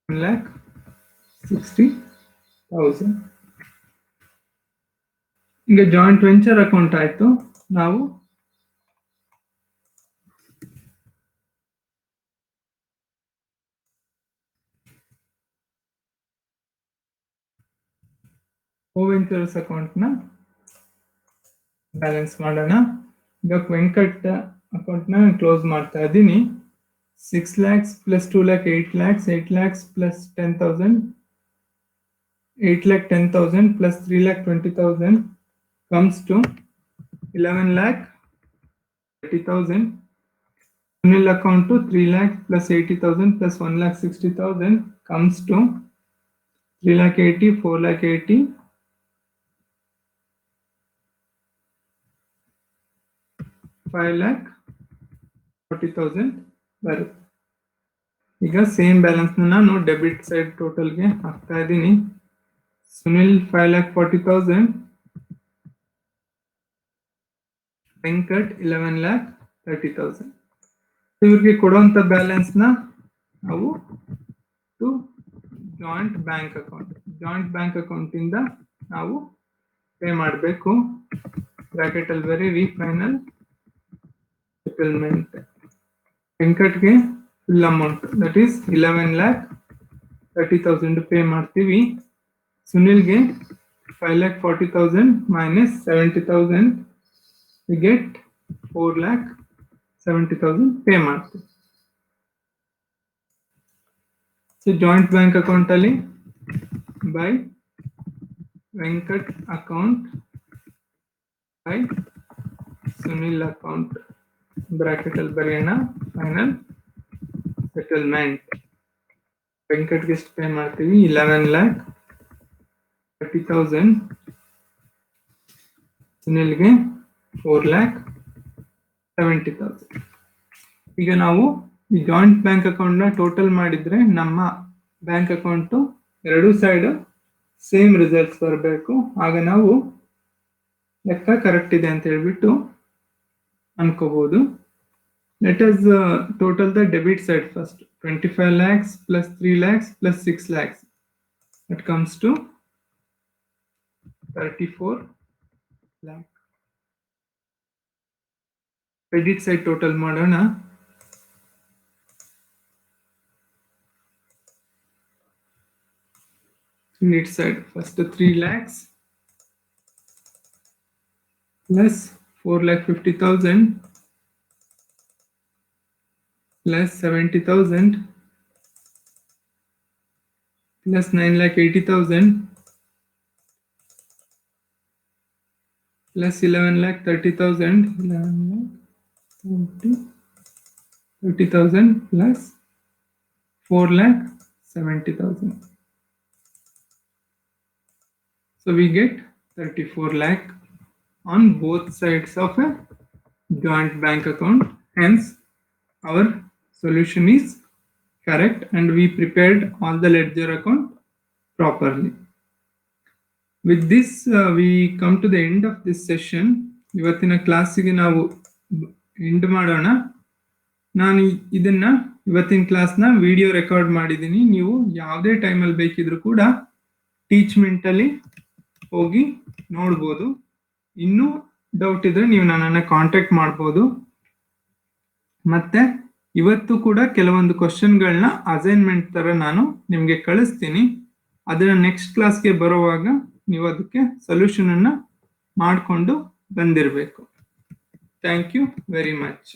1,60,000. ಈಗ ಜಾಯಿಂಟ್ ವೆಂಚರ್ ಅಕೌಂಟ್ ಆಯ್ತು. ನಾವು ವೆಂಚರ್ಸ್ ಅಕೌಂಟ್ ನ ಬ್ಯಾಲೆನ್ಸ್ ಮಾಡೋಣ. ಈಗ ವೆಂಕಟ್ ಅಕೌಂಟ್ ನ ಕ್ಲೋಸ್ ಮಾಡ್ತಾ ಇದ್ದೀನಿ. 6 lakhs plus 2 lakh 8 lakhs, 8 lakhs plus 10,000, 8,10,000 plus 3,20,000 comes to 11,30,000. Sunil account to 3 lakhs plus 80,000 plus 1,60,000 comes to 3,80,000, 4,80,000, 5,40,000 ಬರುತ್ತೆ. ಈಗ ಸೇಮ್ ಬ್ಯಾಲೆನ್ಸ್ ನಾನು ಡೆಬಿಟ್ ಸೈಡ್ ಟೋಟಲ್ ಗೆ ಹಾಕ್ತಾ ಇದ್ದೀನಿ. ಸುನಿಲ್ 5,40,000, ವೆಂಕಟ್ 11,30,000. ಇವ್ರಿಗೆ ಕೊಡುವಂತ ಬ್ಯಾಲೆನ್ಸ್ ನ ನಾವು ಟು ಜಾಯಿಂಟ್ ಬ್ಯಾಂಕ್ ಅಕೌಂಟ್ ಇಂದ ನಾವು ಪೇ ಮಾಡಬೇಕು. ಬ್ರಾಕೆಟ್ ಅಲ್ಲಿ ಬರೀರಿ ಫೈನಲ್ ಸೆಟಲ್ಮೆಂಟ್. ವೆಂಕಟ್ಗೆ full amount that is 11,30,000 pay ಮಾಡ್ತೀವಿ. ಸುನಿಲ್ಗೆ 5,40,000 minus 70,000 we get 4,70,000 ಪೇ ಮಾಡ್ತೀವಿ. ಸೊ ಜಾಯಿಂಟ್ ಬ್ಯಾಂಕ್ ಅಕೌಂಟ್ ಅಲ್ಲಿ by Venkat account by Sunil account bracket ಅಲ್ಲಿ ಬರೆಯೋಣ ಫೈನಲ್ ಸೆಟಲ್ಮೆಂಟ್. ವೆಂಕಟ್ಗೆ ಎಷ್ಟು ಪೇ ಮಾಡ್ತೀವಿ? 11,30,000. ಸುನಿಲ್ಗೆ 4,70,000. ಈಗ ನಾವು ಈ ಜಾಯಿಂಟ್ ಬ್ಯಾಂಕ್ ಅಕೌಂಟ್ ನ ಟೋಟಲ್ ಮಾಡಿದ್ರೆ ನಮ್ಮ ಬ್ಯಾಂಕ್ ಅಕೌಂಟ್ ಎರಡು ಸೈಡ್ ಸೇಮ್ ರಿಸಲ್ಟ್ಸ್ ಬರಬೇಕು. ಆಗ ನಾವು ಲೆಕ್ಕ ಕರೆಕ್ಟ್ ಇದೆ ಅಂತ ಹೇಳ್ಬಿಟ್ಟು ಅನ್ಕೋಬಹುದು. Let us total the debit side first. 25 lakhs plus 3 lakhs plus 6 lakhs. That comes to 34 lakh. Credit side total ಮಾಡೋಣ. Credit side first 3 lakhs plus 4,50,000 plus 70,000 plus 9,80,000 plus 11,30,000, 11,30,000 plus 4,70,000. So we get 34 lakh on both sides of a joint bank account. Hence our solution is correct and we prepared all the ledger account properly. With this we come to the end of this session. ಇವತ್ತಿನ ಕ್ಲಾಸಿಗೆ ನಾವು end ಮಾಡೋಣ. ನಾನು ಇದನ್ನ ಇವತ್ತಿನ ಕ್ಲಾಸ್ನ video record ಮಾಡಿದ್ದೀನಿ. ನೀವು ಯಾವುದೇ ಟೈಮಲ್ಲಿ ಬೇಕಿದ್ರೂ ಕೂಡ ಟೀಚ್ಮೆಂಟ್ ಅಲ್ಲಿ ಹೋಗಿ ನೋಡ್ಬೋದು. ಇನ್ನೂ ಡೌಟ್ ಇದ್ರೆ ನೀವು ನನ್ನನ್ನು ಕಾಂಟ್ಯಾಕ್ಟ್ ಮಾಡ್ಬೋದು. ಮತ್ತೆ ಇವತ್ತು ಕೂಡ ಕೆಲವೊಂದು ಕ್ವಶನ್ಗಳನ್ನ ಅಸೈನ್ಮೆಂಟ್ ತರ ನಾನು ನಿಮ್ಗೆ ಕಳಿಸ್ತೀನಿ. ಅದನ್ನ ನೆಕ್ಸ್ಟ್ ಕ್ಲಾಸ್ಗೆ ಬರುವಾಗ ನೀವು ಅದಕ್ಕೆ ಸೊಲ್ಯೂಷನ್ ಅನ್ನ ಮಾಡಿಕೊಂಡು ಬಂದಿರಬೇಕು. Thank you very much.